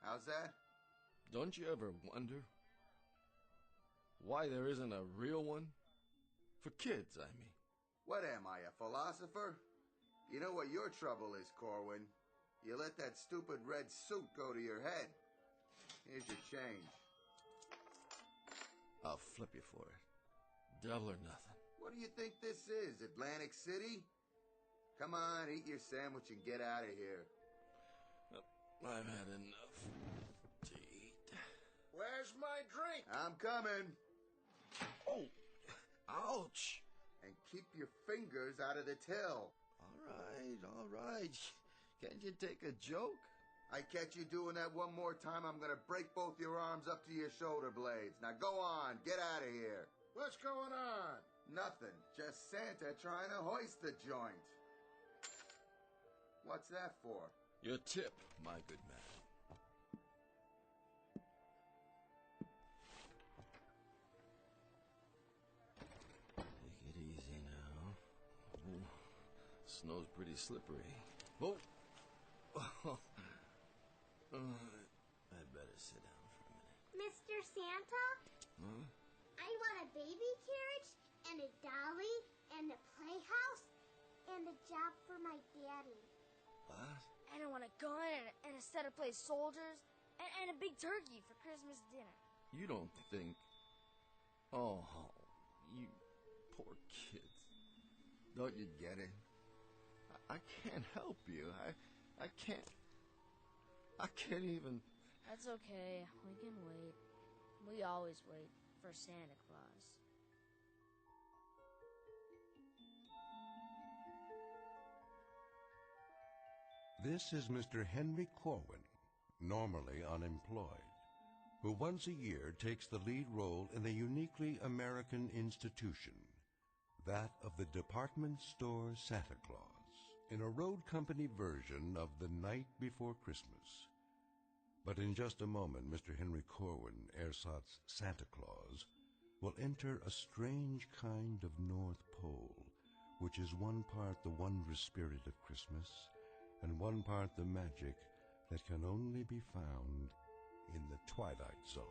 How's that? Don't you ever wonder why there isn't a real one? For kids, I mean. What am I, a philosopher? You know what your trouble is, Corwin. You let that stupid red suit go to your head. Here's your change. I'll flip you for it. Double or nothing. What do you think this is, Atlantic City? Come on, eat your sandwich and get out of here. I've had enough to eat. Where's my drink? I'm coming. Oh, ouch. And keep your fingers out of the till. All right. Can't you take a joke? I catch you doing that one more time, I'm gonna break both your arms up to your shoulder blades. Now go on, get out of here. What's going on? Nothing. Just Santa trying to hoist the joint. What's that for? Your tip, my good man. Take it easy now. Ooh, snow's pretty slippery. Oh! I'd better sit down for a minute. Mr. Santa? Huh? I want a baby carriage, and a dolly, and a playhouse, and a job for my daddy. What? And I want a gun and a set of play soldiers and a big turkey for Christmas dinner. You don't think... Oh, you poor kids. Don't you get it? I can't help you. I can't even... That's okay. We can wait. We always wait for Santa Claus. This is Mr. Henry Corwin, normally unemployed, who once a year takes the lead role in a uniquely American institution, that of the department store Santa Claus, in a road company version of The Night Before Christmas. But in just a moment, Mr. Henry Corwin, ersatz Santa Claus, will enter a strange kind of North Pole, which is one part the wondrous spirit of Christmas and one part the magic that can only be found in the Twilight Zone.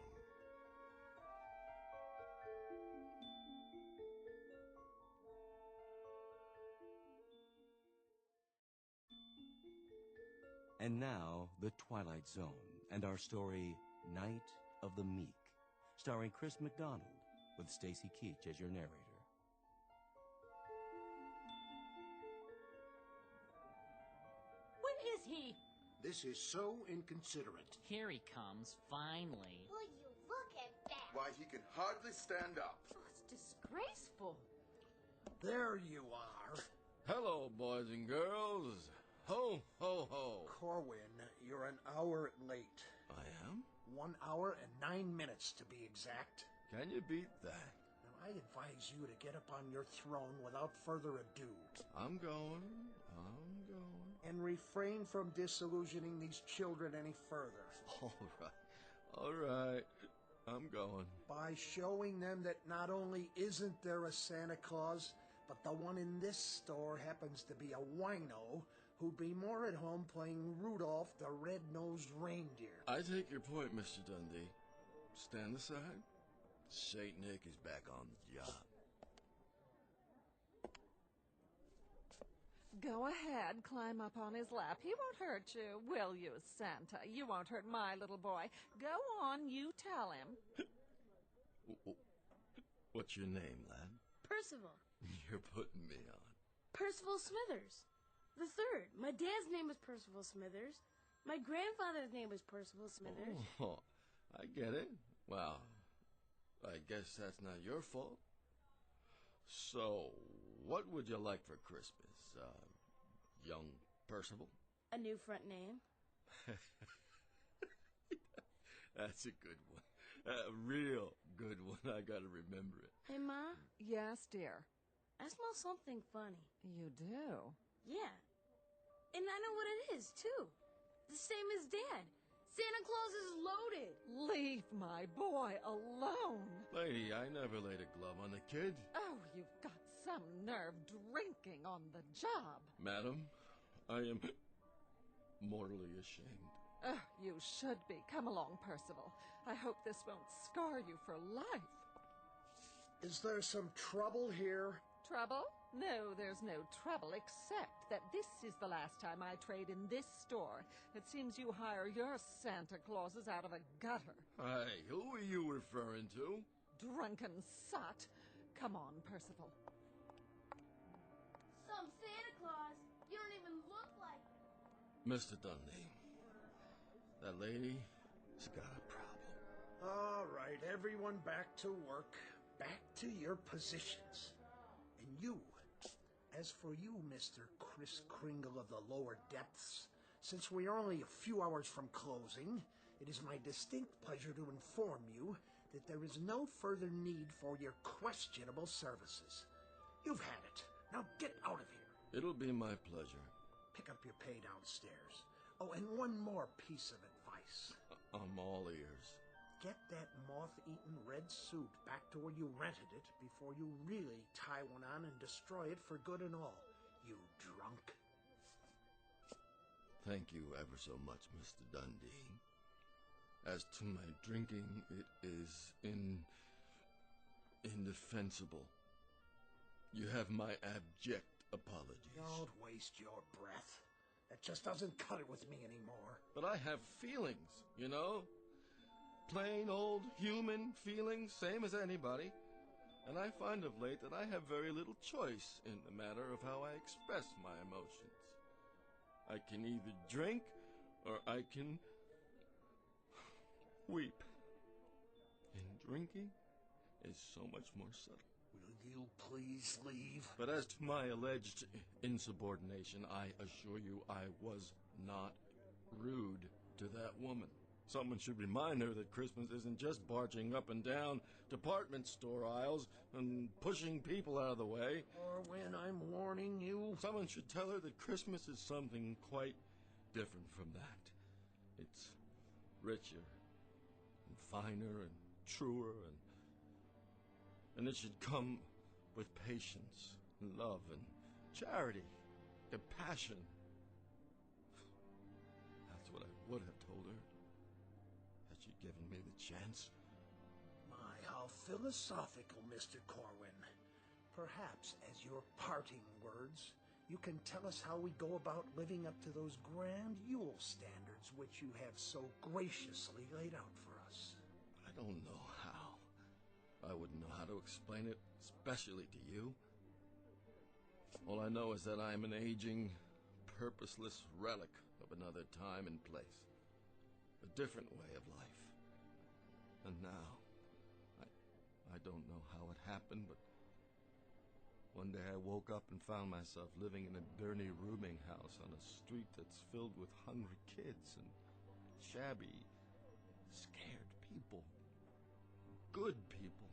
And now, The Twilight Zone, and our story, Night of the Meek, starring Chris McDonald, with Stacy Keach as your narrator. Where is he? This is so inconsiderate. Here he comes, finally. Will you look at that? Why, he can hardly stand up. Oh, it's disgraceful. There you are. Hello, boys and girls. Ho, ho, ho. Corwin, you're an hour late. I am? 1 hour and 9 minutes to be exact. Can you beat that? Now, I advise you to get up on your throne without further ado. I'm going. And refrain from disillusioning these children any further. All right. I'm going. By showing them that not only isn't there a Santa Claus, but the one in this store happens to be a wino who'd be more at home playing Rudolph the Red-Nosed Reindeer. I take your point, Mr. Dundee. Stand aside. Saint Nick is back on the job. Go ahead, climb up on his lap. He won't hurt you, will you, Santa? You won't hurt my little boy. Go on, you tell him. What's your name, lad? Percival. You're putting me on. Percival Smithers. The third. My dad's name is Percival Smithers. My grandfather's name was Percival Smithers. Oh, I get it. Well, I guess that's not your fault. So, what would you like for Christmas, young Percival? A new front name. That's a good one. A real good one. I gotta remember it. Hey, Ma. Yes, dear. I smell something funny. You do? Yeah. And I know what it is, too. The same as Dad. Santa Claus is loaded. Leave my boy alone. Lady, I never laid a glove on the kid. Oh, you've got some nerve drinking on the job. Madam, I am mortally ashamed. Oh, you should be. Come along, Percival. I hope this won't scar you for life. Is there some trouble here? Trouble? No, there's no trouble, except that this is the last time I trade in this store. It seems you hire your Santa Clauses out of a gutter. Hey, who are you referring to? Drunken sot. Come on, Percival. Some Santa Claus. You don't even look like him. Mr. Dundee, that lady's got a problem. All right, everyone back to work. Back to your positions. And you, as for you, Mr. Kris Kringle of the lower depths, since we are only a few hours from closing, it is my distinct pleasure to inform you that there is no further need for your questionable services. You've had it. Now get out of here. It'll be my pleasure. Pick up your pay downstairs. Oh, and one more piece of advice. I'm all ears. Get that moth-eaten red suit back to where you rented it before you really tie one on and destroy it for good and all, you drunk. Thank you ever so much, Mr. Dundee. As to my drinking, it is indefensible. You have my abject apologies. Don't waste your breath. That just doesn't cut it with me anymore. But I have feelings, you know? Plain old human feelings, same as anybody. And I find of late that I have very little choice in the matter of how I express my emotions. I can either drink, or I can weep. And drinking is so much more subtle. Will you please leave? But as to my alleged insubordination, I assure you I was not rude to that woman. Someone should remind her that Christmas isn't just barging up and down department store aisles and pushing people out of the way. Or when I'm warning you. Someone should tell her that Christmas is something quite different from that. It's richer and finer and truer, and it should come with patience and love and charity, compassion. That's what I would have told her. Had she given me the chance. My, how philosophical, Mr. Corwin. Perhaps, as your parting words, you can tell us how we go about living up to those grand Yule standards which you have so graciously laid out for us. I don't know how. I wouldn't know how to explain it, especially to you. All I know is that I am an aging, purposeless relic of another time and place. A different way of life. And now, I don't know how it happened, but one day I woke up and found myself living in a dirty rooming house on a street that's filled with hungry kids and shabby, scared people. Good people.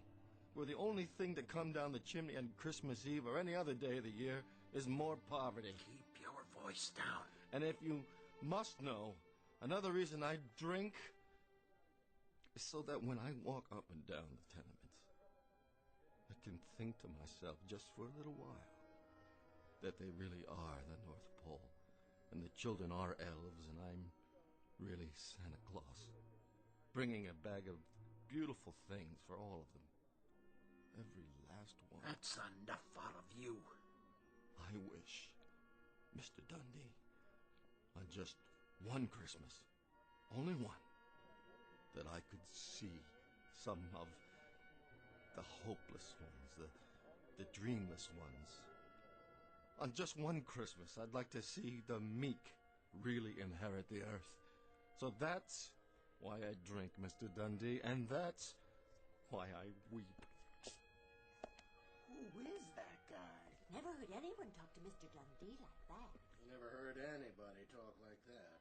Where the only thing to come down the chimney on Christmas Eve or any other day of the year is more poverty. Keep your voice down. And if you must know, another reason I drink is so that when I walk up and down the tenements, I can think to myself just for a little while that they really are the North Pole, and the children are elves, and I'm really Santa Claus, bringing a bag of beautiful things for all of them. Every last one. That's enough out of you. I wish, Mr. Dundee, on just one Christmas, only one, that I could see some of the hopeless ones, the dreamless ones. On just one Christmas, I'd like to see the meek really inherit the earth. So that's why I drink, Mr. Dundee, and that's why I weep. Who is that guy? Never heard anyone talk to Mr. Dundee like that. Never heard anybody talk like that.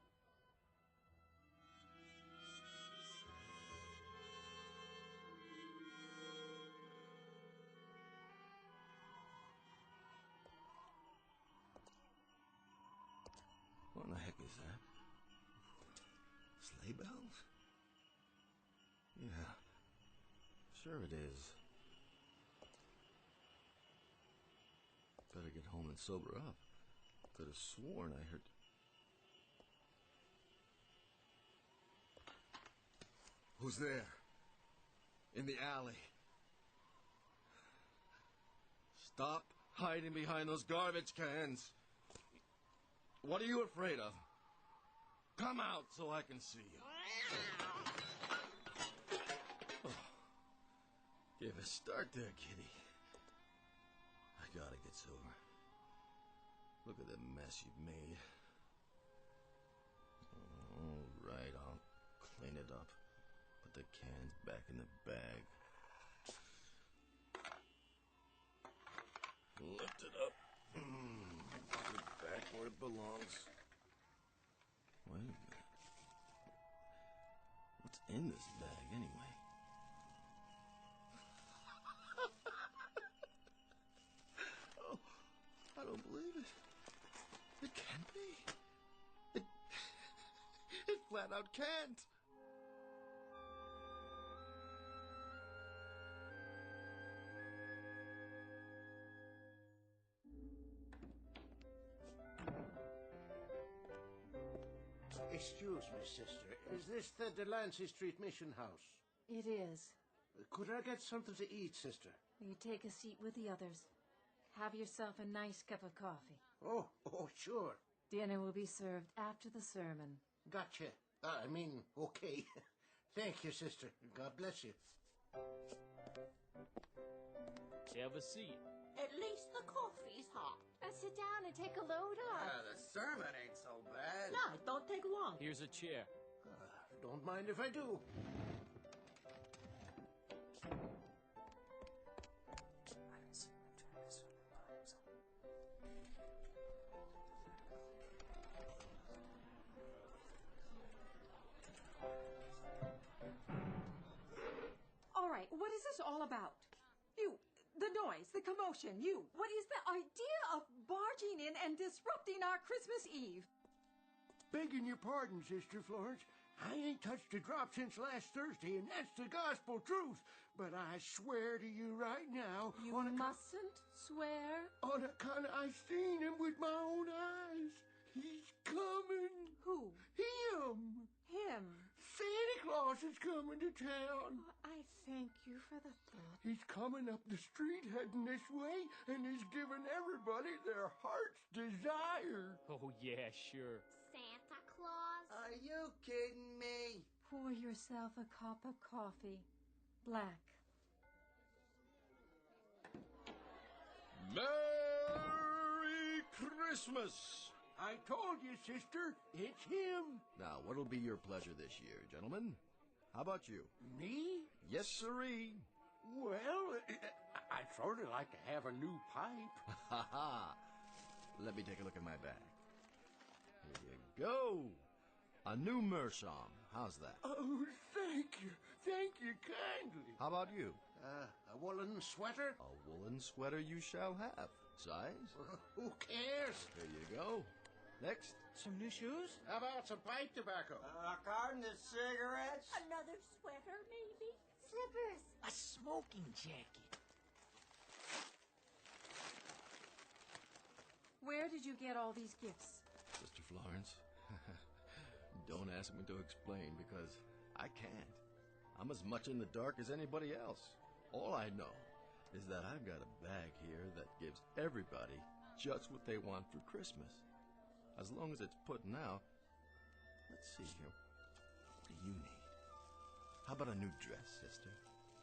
What in the heck is that? Sleigh bells? Yeah, sure it is. Better get home and sober up. Could have sworn I heard... Who's there? In the alley. Stop hiding behind those garbage cans. What are you afraid of? Come out so I can see you. Oh. Give a start there, kitty. I gotta get sober. Look at the mess you've made. All right, I'll clean it up. Put the cans back in the bag. Lift it up. Put it back where it belongs. Wait a minute. What's in this bag, anyway? Oh, I don't believe it. It can't be. It flat out can't. Excuse me, sister. Is this the Delancey Street Mission House? It is. Could I get something to eat, sister? You take a seat with the others. Have yourself a nice cup of coffee. Oh, sure. Dinner will be served after the sermon. Gotcha. Okay. Thank you, sister. God bless you. Have a seat. At least the coffee's hot. Sit down and take a load off. The sermon ain't so bad. No, it don't take long. Here's a chair. Don't mind if I do. this all about? You, the noise, the commotion, you. What is the idea of barging in and disrupting our Christmas Eve? Begging your pardon, Sister Florence. I ain't touched a drop since last Thursday, and that's the gospel truth. But I swear to you right now... You mustn't swear. On account I seen him with my own eyes. He's coming. Who? Him. Him. Santa Claus is coming to town. Oh, I thank you for the thought. He's coming up the street heading this way, and he's giving everybody their heart's desire. Oh, yeah, sure. Santa Claus? Are you kidding me? Pour yourself a cup of coffee. Black. Merry Christmas! I told you, sister, it's him. Now, what'll be your pleasure this year, gentlemen? How about you? Me? Yes, sirree. Well, I'd sort of like to have a new pipe. Ha ha! Let me take a look at my bag. Here you go. A new meerschaum. How's that? Oh, thank you. Thank you kindly. How about you? A woolen sweater? A woolen sweater you shall have. Size? Who cares? Here you go. Next. Some new shoes? How about some pipe tobacco? A carton of cigarettes? Another sweater, maybe? Slippers. A smoking jacket. Where did you get all these gifts? Sister Florence, don't ask me to explain because I can't. I'm as much in the dark as anybody else. All I know is that I've got a bag here that gives everybody just what they want for Christmas. As long as it's putting out. Let's see here. What do you need? How about a new dress, sister?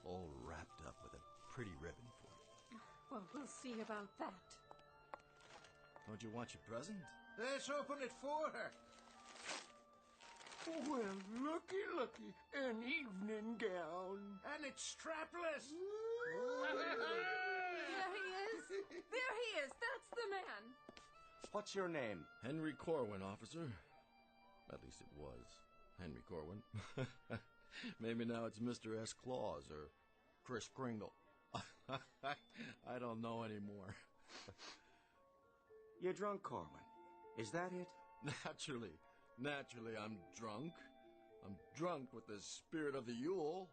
All wrapped up with a pretty ribbon for it. Well, we'll see about that. Don't you want your present? Let's open it for her. Well, looky, an evening gown. And it's strapless. There he is. There he is. That's the man. What's your name? Henry Corwin, officer. At least it was Henry Corwin. Maybe now it's Mr. S. Claus or Kris Kringle. I don't know anymore. You're drunk, Corwin. Is that it? Naturally, I'm drunk. I'm drunk with the spirit of the Yule.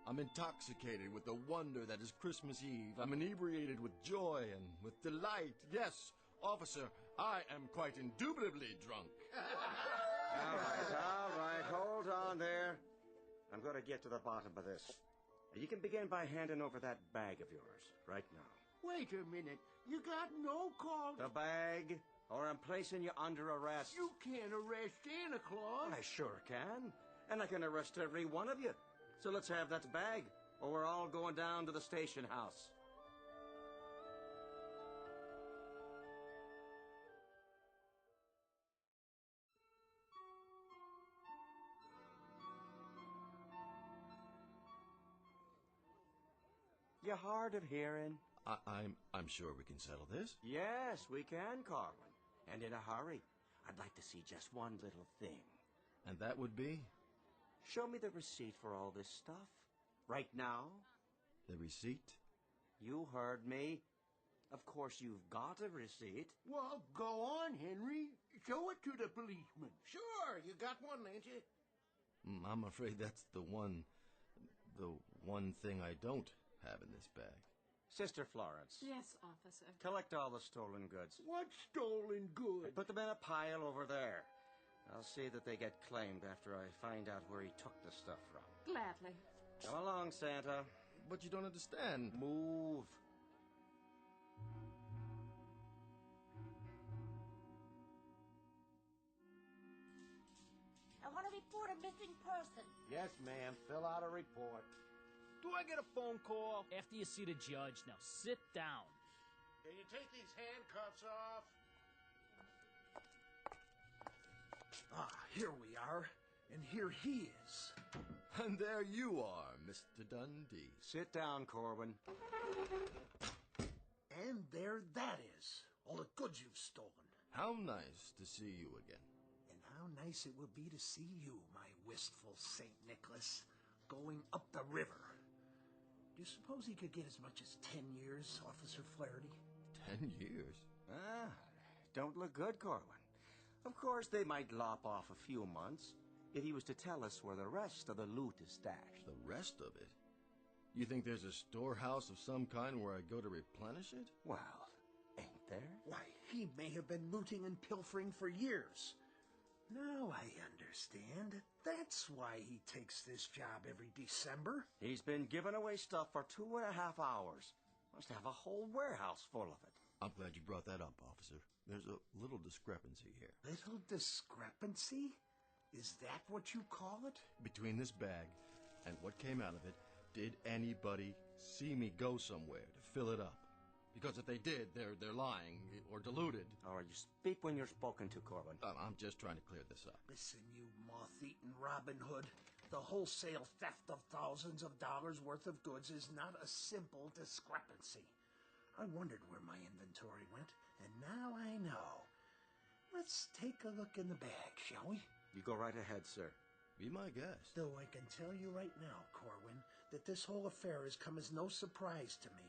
I'm intoxicated with the wonder that is Christmas Eve. I'm inebriated with joy and with delight. Yes, officer, I am quite indubitably drunk. All right, hold on there. I'm going to get to the bottom of this. You can begin by handing over that bag of yours, right now. Wait a minute. You got no call. The bag, or I'm placing you under arrest. You can't arrest Santa Claus. I sure can. And I can arrest every one of you. So let's have that bag, or we're all going down to the station house. You hard of hearing? I'm sure we can settle this. Yes, we can, Corwin. And in a hurry. I'd like to see just one little thing. And that would be? Show me the receipt for all this stuff. Right now. The receipt? You heard me. Of course you've got a receipt. Well, go on, Henry. Show it to the policeman. Sure, you got one, ain't you? I'm afraid that's the one thing I don't have in this bag. Sister Florence. Yes, officer. Collect all the stolen goods. What stolen goods? Put them in a pile over there. I'll see that they get claimed after I find out where he took the stuff from. Gladly. Come along, Santa. But you don't understand. Move. I want to report a missing person. Yes, ma'am. Fill out a report. Do I get a phone call? After you see the judge, now sit down. Can you take these handcuffs off? Here we are. And here he is. And there you are, Mr. Dundee. Sit down, Corwin. And there that is. All the goods you've stolen. How nice to see you again. And how nice it will be to see you, my wistful St. Nicholas, going up the river. Do you suppose he could get as much as 10 years, Officer Flaherty? 10 years? Ah, don't look good, Corwin. Of course, they might lop off a few months if he was to tell us where the rest of the loot is stashed. The rest of it? You think there's a storehouse of some kind where I go to replenish it? Well, ain't there? Why, he may have been looting and pilfering for years. Now I understand. That's why he takes this job every December. He's been giving away stuff for 2.5 hours. Must have a whole warehouse full of it. I'm glad you brought that up, officer. There's a little discrepancy here. Little discrepancy? Is that what you call it? Between this bag and what came out of it, did anybody see me go somewhere to fill it up? Because if they did, they're lying or deluded. All right, you speak when you're spoken to, Corwin. I'm just trying to clear this up. Listen, you moth-eaten Robin Hood. The wholesale theft of thousands of dollars worth of goods is not a simple discrepancy. I wondered where my inventory went, and now I know. Let's take a look in the bag, shall we? You go right ahead, sir. Be my guest. Though I can tell you right now, Corwin, that this whole affair has come as no surprise to me.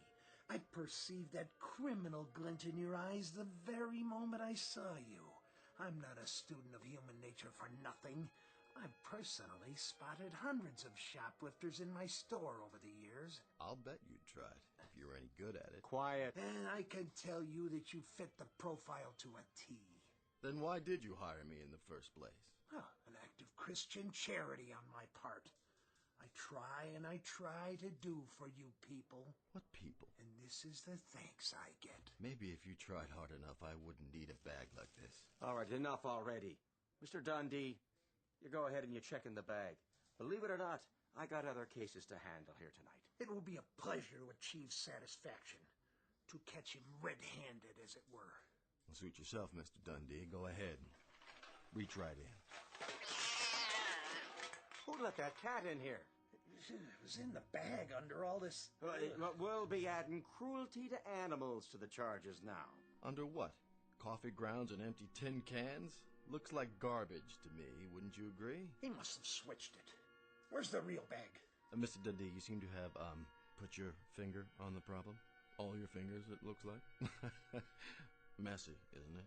I perceived that criminal glint in your eyes the very moment I saw you. I'm not a student of human nature for nothing. I've personally spotted hundreds of shoplifters in my store over the years. I'll bet you'd try it, if you were any good at it. Quiet. And I can tell you that you fit the profile to a T. Then why did you hire me in the first place? Oh, an act of Christian charity on my part. I try to do for you people. What people? And this is the thanks I get. Maybe if you tried hard enough, I wouldn't need a bag like this. All right, enough already. Mr. Dundee, you go ahead and you check in the bag. Believe it or not, I got other cases to handle here tonight. It will be a pleasure to achieve satisfaction. To catch him red-handed, as it were. Well, suit yourself, Mr. Dundee. Go ahead. Reach right in. Who let that cat in here? It was in the bag under all this... We'll be adding cruelty to animals to the charges now. Under what? Coffee grounds and empty tin cans? Looks like garbage to me, wouldn't you agree? He must have switched it. Where's the real bag? Mr. Dundee, you seem to have, put your finger on the problem. All your fingers, it looks like. Messy, isn't it?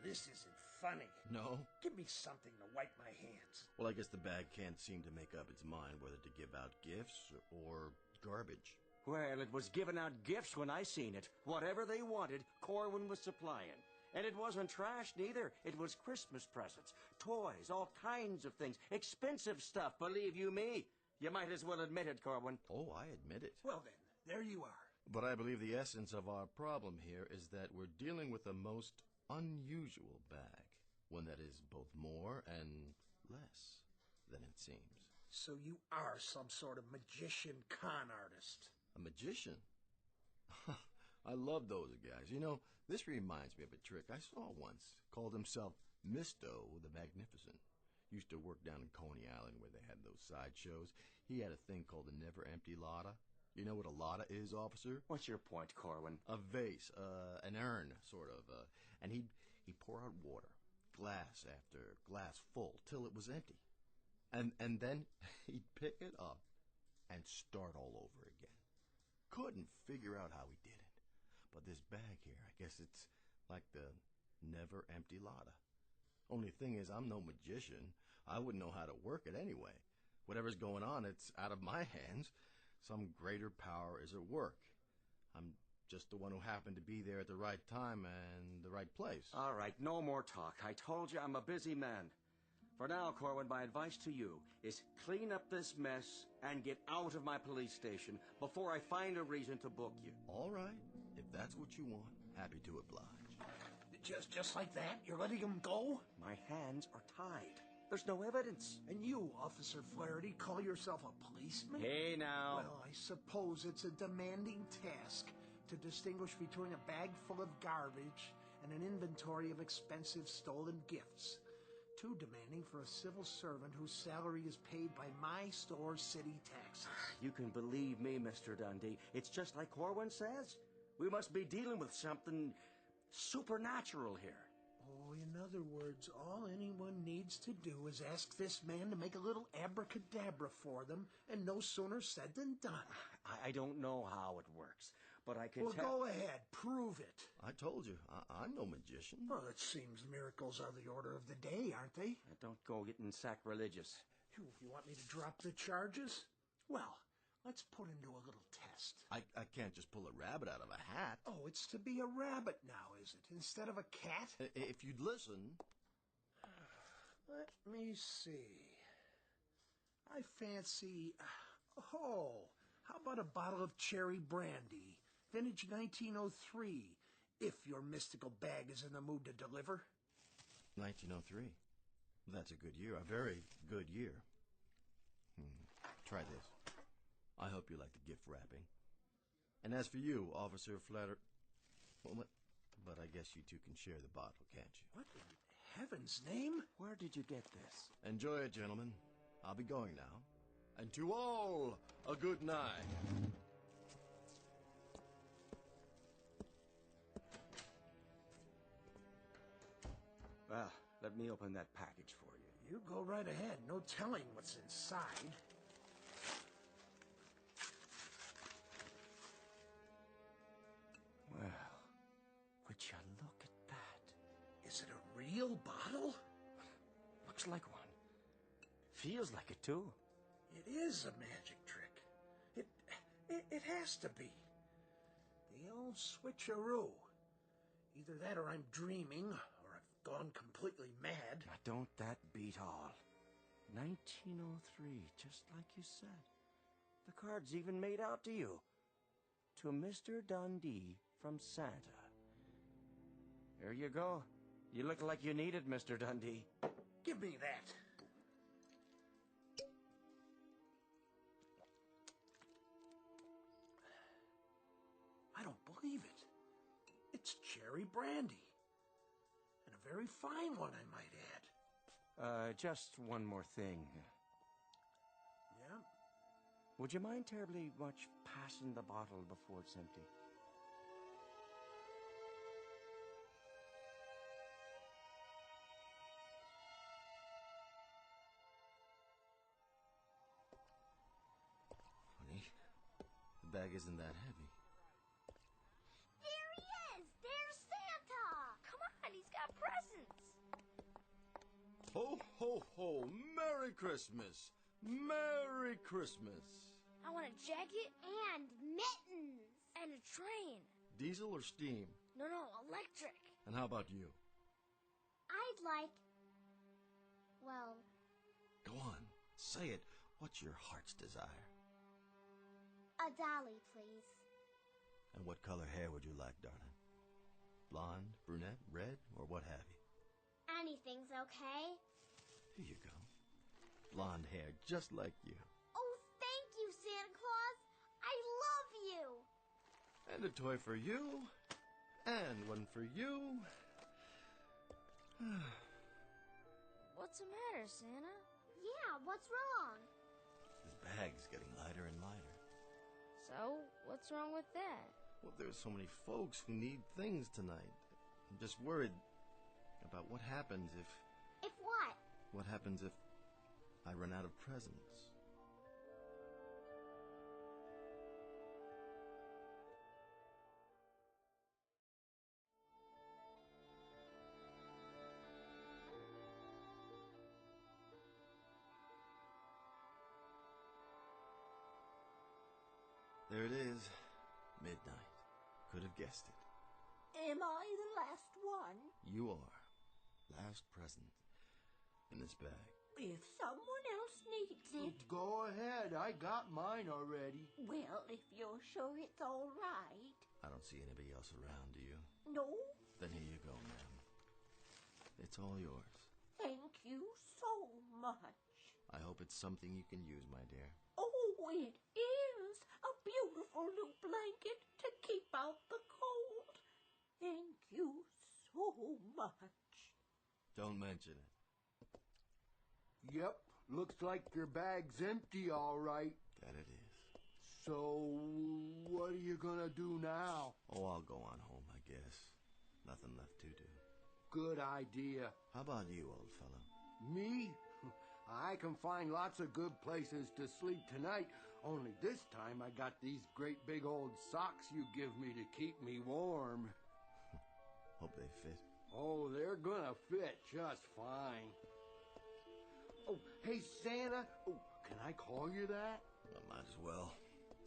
This isn't funny. No? Give me something to wipe my hands. Well, I guess the bag can't seem to make up its mind whether to give out gifts or garbage. Well, it was giving out gifts when I seen it. Whatever they wanted, Corwin was supplying. And it wasn't trash neither. It was Christmas presents, toys, all kinds of things. Expensive stuff, believe you me. You might as well admit it, Corwin. Oh, I admit it. Well then, there you are. But I believe the essence of our problem here is that we're dealing with a most unusual bag. One that is both more and less than it seems. So you are some sort of magician con artist. A magician? I love those guys. You know, this reminds me of a trick I saw once. Called himself Misto the Magnificent. Used to work down in Coney Island where they had those sideshows. He had a thing called a never-empty lotta. You know what a lotta is, officer? What's your point, Corwin? A vase, an urn, sort of. And he'd pour out water, glass after glass full, till it was empty. And then he'd pick it up and start all over again. Couldn't figure out how he did it. But this bag here, I guess it's like the never-empty lotta. Only thing is, I'm no magician. I wouldn't know how to work it anyway. Whatever's going on, it's out of my hands. Some greater power is at work. I'm just the one who happened to be there at the right time and the right place. All right, no more talk. I told you I'm a busy man. For now, Corwin, my advice to you is clean up this mess and get out of my police station before I find a reason to book you. All right. If that's what you want, happy to oblige. Just like that? You're letting him go? My hands are tied. There's no evidence. And you, Officer Flaherty, call yourself a policeman? Hey, now. Well, I suppose it's a demanding task to distinguish between a bag full of garbage and an inventory of expensive stolen gifts. Too demanding for a civil servant whose salary is paid by my store's city taxes. You can believe me, Mr. Dundee. It's just like Corwin says. We must be dealing with something supernatural here. Oh, in other words, all anyone needs to do is ask this man to make a little abracadabra for them, and no sooner said than done. I don't know how it works, but I can Well, tell... go ahead. Prove it. I told you, I'm no magician. Well, it seems miracles are the order of the day, aren't they? Don't go getting sacrilegious. Phew, you want me to drop the charges? Well, let's put him to a little test. I can't just pull a rabbit out of a hat. Oh, it's to be a rabbit now, is it? Instead of a cat? If you'd listen... Let me see. I fancy... Oh, how about a bottle of cherry brandy? Vintage 1903, if your mystical bag is in the mood to deliver. 1903. That's a good year. A very good year. Try this. I hope you like the gift wrapping. And as for you, Officer Flatter... Well, but I guess you two can share the bottle, can't you? What in heaven's name? Where did you get this? Enjoy it, gentlemen. I'll be going now. And to all, a good night. Well, let me open that package for you. You go right ahead. No telling what's inside. Well, would you look at that? Is it a real bottle? Looks like one. Feels like it, too. It is a magic trick. It has to be. The old switcheroo. Either that or I'm dreaming, or I've gone completely mad. Now, don't that beat all? 1903, just like you said. The card's even made out to you. To Mr. Dundee from Santa. There you go. You look like you need it, Mr. Dundee. Give me that. I don't believe it. It's cherry brandy. And a very fine one, I might add. Just one more thing. Yeah? Would you mind terribly much passing the bottle before it's empty? Honey, the bag isn't that heavy. There he is! There's Santa! Come on, he's got presents! Ho, ho, ho! Merry Christmas! Merry Christmas! I want a jacket and mittens! And a train! Diesel or steam? No, electric! And how about you? I'd like... well... Go on, say it. What's your heart's desire? a dolly, please. And what color hair would you like, darling? Blonde, brunette, red, or what have you? Anything's okay. Here you go. Blonde hair, just like you. Oh, thank you, Santa Claus. I love you. And a toy for you. And one for you. What's the matter, Santa? Yeah, what's wrong? This bag's getting lighter and lighter. So, what's wrong with that? Well, there's so many folks who need things tonight. I'm just worried about what happens if... If what? What happens if I run out of presents? There it is. Midnight. Could have guessed it. Am I the last one? You are. Last present in this bag. If someone else needs it... Go ahead. I got mine already. Well, if you're sure it's all right. I don't see anybody else around, do you? No? Then here you go, ma'am. It's all yours. Thank you so much. I hope it's something you can use, my dear. Oh, it is a beautiful new blanket to keep out the cold. Thank you so much. Don't mention it. Yep, looks like your bag's empty, all right. That it is. So, what are you gonna do now? Oh, I'll go on home, I guess. Nothing left to do. good idea. How about you, old fellow? Me? I can find lots of good places to sleep tonight, only this time I got these great big old socks you give me to keep me warm. Hope they fit. Oh, they're gonna fit just fine. Oh, hey, Santa. Oh, can I call you that? I might as well.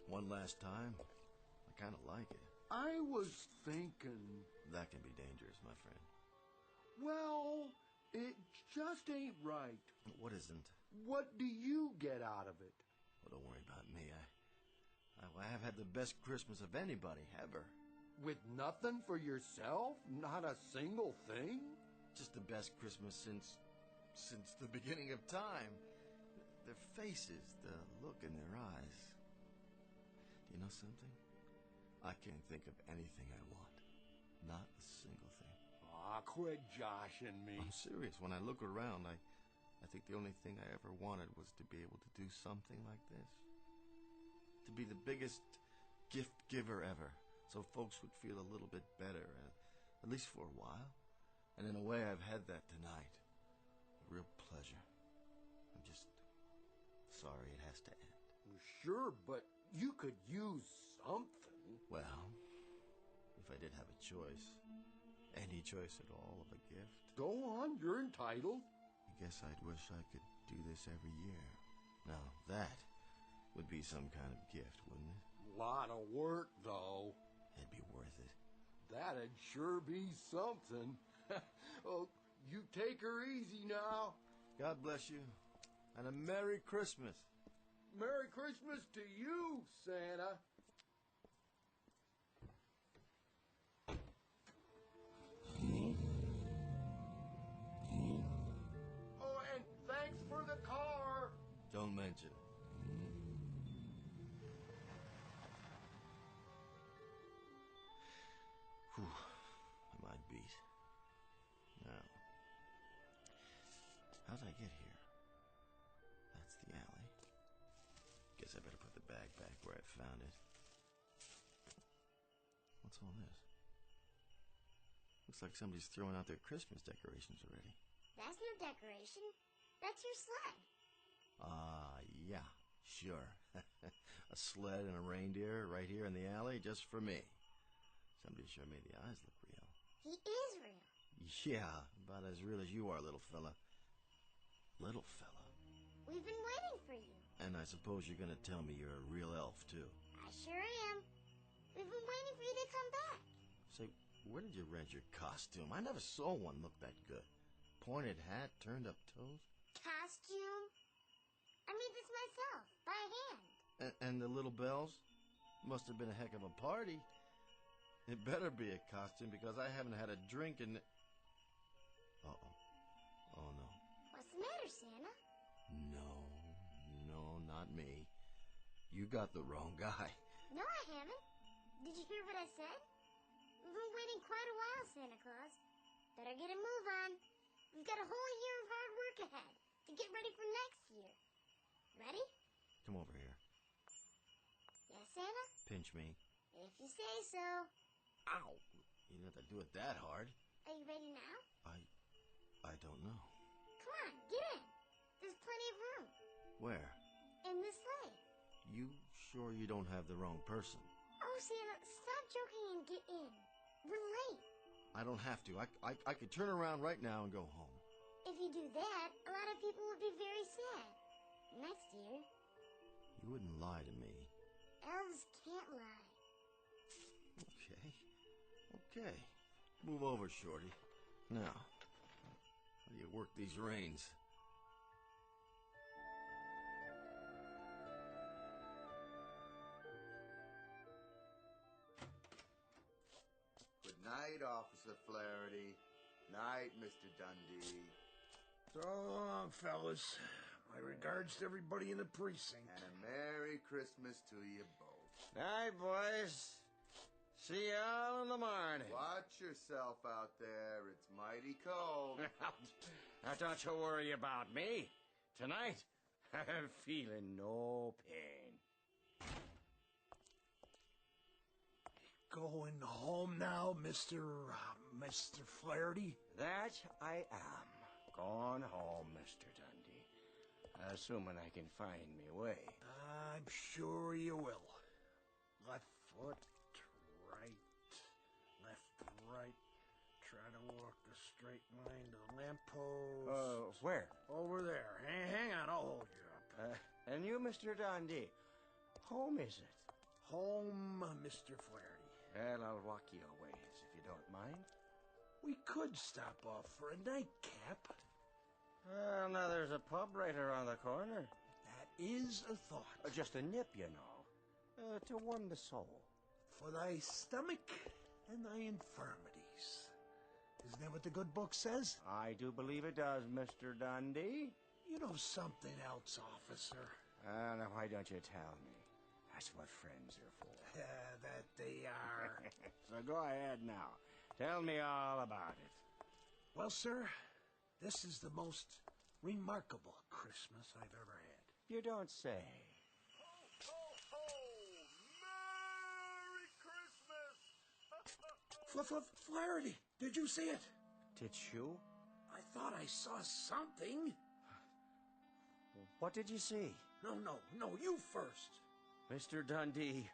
One last time. I kind of like it. I was thinking... That can be dangerous, my friend. Well, it just ain't right. What isn't? What do you get out of it? Well, don't worry about me. I have had the best Christmas of anybody, ever. With nothing for yourself? Not a single thing? Just the best Christmas since the beginning of time. Their faces, the look in their eyes. Do you know something? I can't think of anything I want. Not a single thing. Aw, quit joshing me. I'm serious. When I look around, I think the only thing I ever wanted was to be able to do something like this. To be the biggest gift giver ever. So folks would feel a little bit better, at least for a while. And in a way, I've had that tonight. A real pleasure. I'm just sorry it has to end. Sure, but you could use something. Well, if I did have a choice, any choice at all of a gift. Go on, you're entitled. I guess I'd wish I could do this every year. Now, that would be some kind of gift, wouldn't it? Lot of work, though. It'd be worth it. That'd sure be something. Oh, you take her easy now. God bless you, and a Merry Christmas. Merry Christmas to you, Santa. Oh, and thanks for the car. Don't mention it. Whew, am I beat? Now, how'd I get here? That's the alley. Guess I better put the bag back where I found it. What's all this? Looks like somebody's throwing out their Christmas decorations already. That's no decoration. That's your sled. Yeah, sure. A sled and a reindeer right here in the alley just for me. Somebody sure made the eyes look real. He is real. Yeah, about as real as you are, little fella. Little fella? We've been waiting for you. And I suppose you're gonna tell me you're a real elf, too. I sure am. We've been waiting for you to come back. Say, where did you rent your costume? I never saw one look that good. Pointed hat, turned up toes. Costume? I made this myself, by hand. And the little bells? Must have been a heck of a party. It better be a costume because I haven't had a drink in... Uh-oh. Oh, no. What's the matter, Santa? No, not me. You got the wrong guy. No, I haven't. Did you hear what I said? We've been waiting quite a while, Santa Claus. Better get a move on. We've got a whole year of hard work ahead to get ready for next year. Ready? Come over here. Yes, Santa? Pinch me. If you say so. Ow! You didn't have to do it that hard. Are you ready now? I don't know. Come on, get in. There's plenty of room. Where? In the sleigh. You sure you don't have the wrong person? Oh, Santa, stop joking and get in. We're late. I don't have to. I could turn around right now and go home. If you do that, a lot of people would be very sad. Next year. You wouldn't lie to me. Elves can't lie. Okay. Move over, Shorty. Now, how do you work these reins? Good night, Officer Flaherty. Night, Mr. Dundee. So long, fellas. My regards to everybody in the precinct. And a Merry Christmas to you both. Night, boys. See you all in the morning. Watch yourself out there. It's mighty cold. Now, don't you worry about me. Tonight, I'm feeling no pain. Going home now, Mr. Mr. Flaherty? That I am. Gone home, Mr. Dundee. Assuming I can find me way. I'm sure you will. Left foot, right, left, right. Try to walk a straight line to the lamppost. Where? Over there. Hang on, I'll hold you up. And you, Mr. Dundee, home is it? Home, Mr. Flaherty. Well, I'll walk you a ways, if you don't mind. We could stop off for a nightcap. Well, now there's a pub right around the corner. That is a thought. Just a nip, you know. To warm the soul. For thy stomach and thy infirmities. Isn't that what the good book says? I do believe it does, Mr. Dundee. You know something else, officer. Now why don't you tell me? That's what friends are for. That they are. So go ahead now. Tell me all about it. Well, sir, this is the most remarkable Christmas I've ever had. You don't say. Flaherty, did you see it? Did you? I thought I saw something. What did you see? No, you first. Mr. Dundee,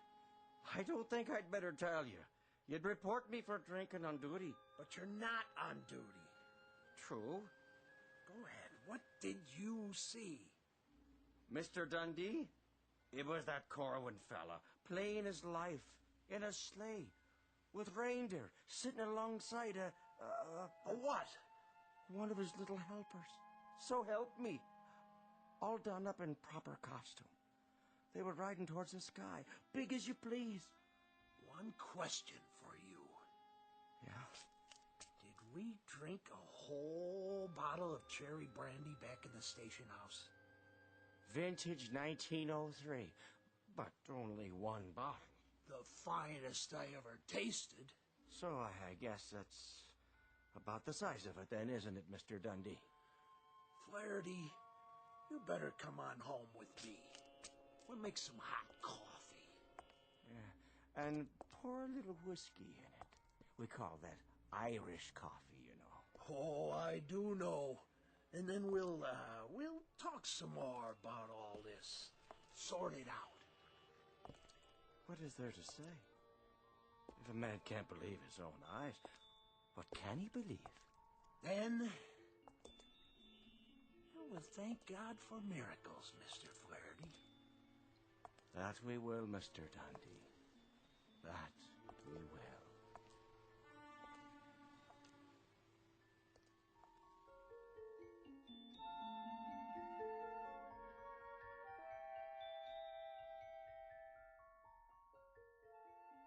I don't think I'd better tell you. You'd report me for drinking on duty. But you're not on duty. True. Go ahead. What did you see? Mr. Dundee, it was that Corwin fella, plain as life, in a sleigh, with reindeer, sitting alongside a what? One of his little helpers. So help me. All done up in proper costume. They were riding towards the sky, big as you please. One question for you. Yeah? Did we drink a whole bottle of cherry brandy back in the station house? Vintage 1903, but only one bottle. The finest I ever tasted. So I guess that's about the size of it then, isn't it, Mr. Dundee? Flaherty, you better come on home with me. We'll make some hot coffee. Yeah, and pour a little whiskey in it. We call that Irish coffee, you know. Oh, I do know. And then we'll talk some more about all this. Sort it out. What is there to say? If a man can't believe his own eyes, what can he believe? Then, well, thank God for miracles, Mr. Flaherty. That we will, Mr. Dundee. That we will.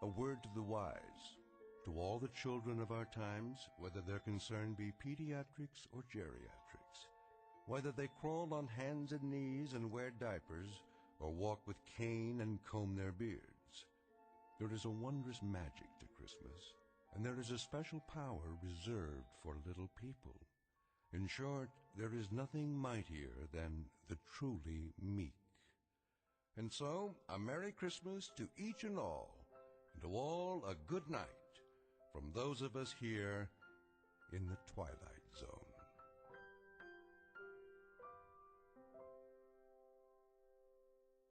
A word to the wise, to all the children of our times, whether their concern be pediatrics or geriatrics, whether they crawl on hands and knees and wear diapers, or walk with cane and comb their beards. There is a wondrous magic to Christmas, and there is a special power reserved for little people. In short, there is nothing mightier than the truly meek. And so, a Merry Christmas to each and all, and to all a good night from those of us here in the Twilight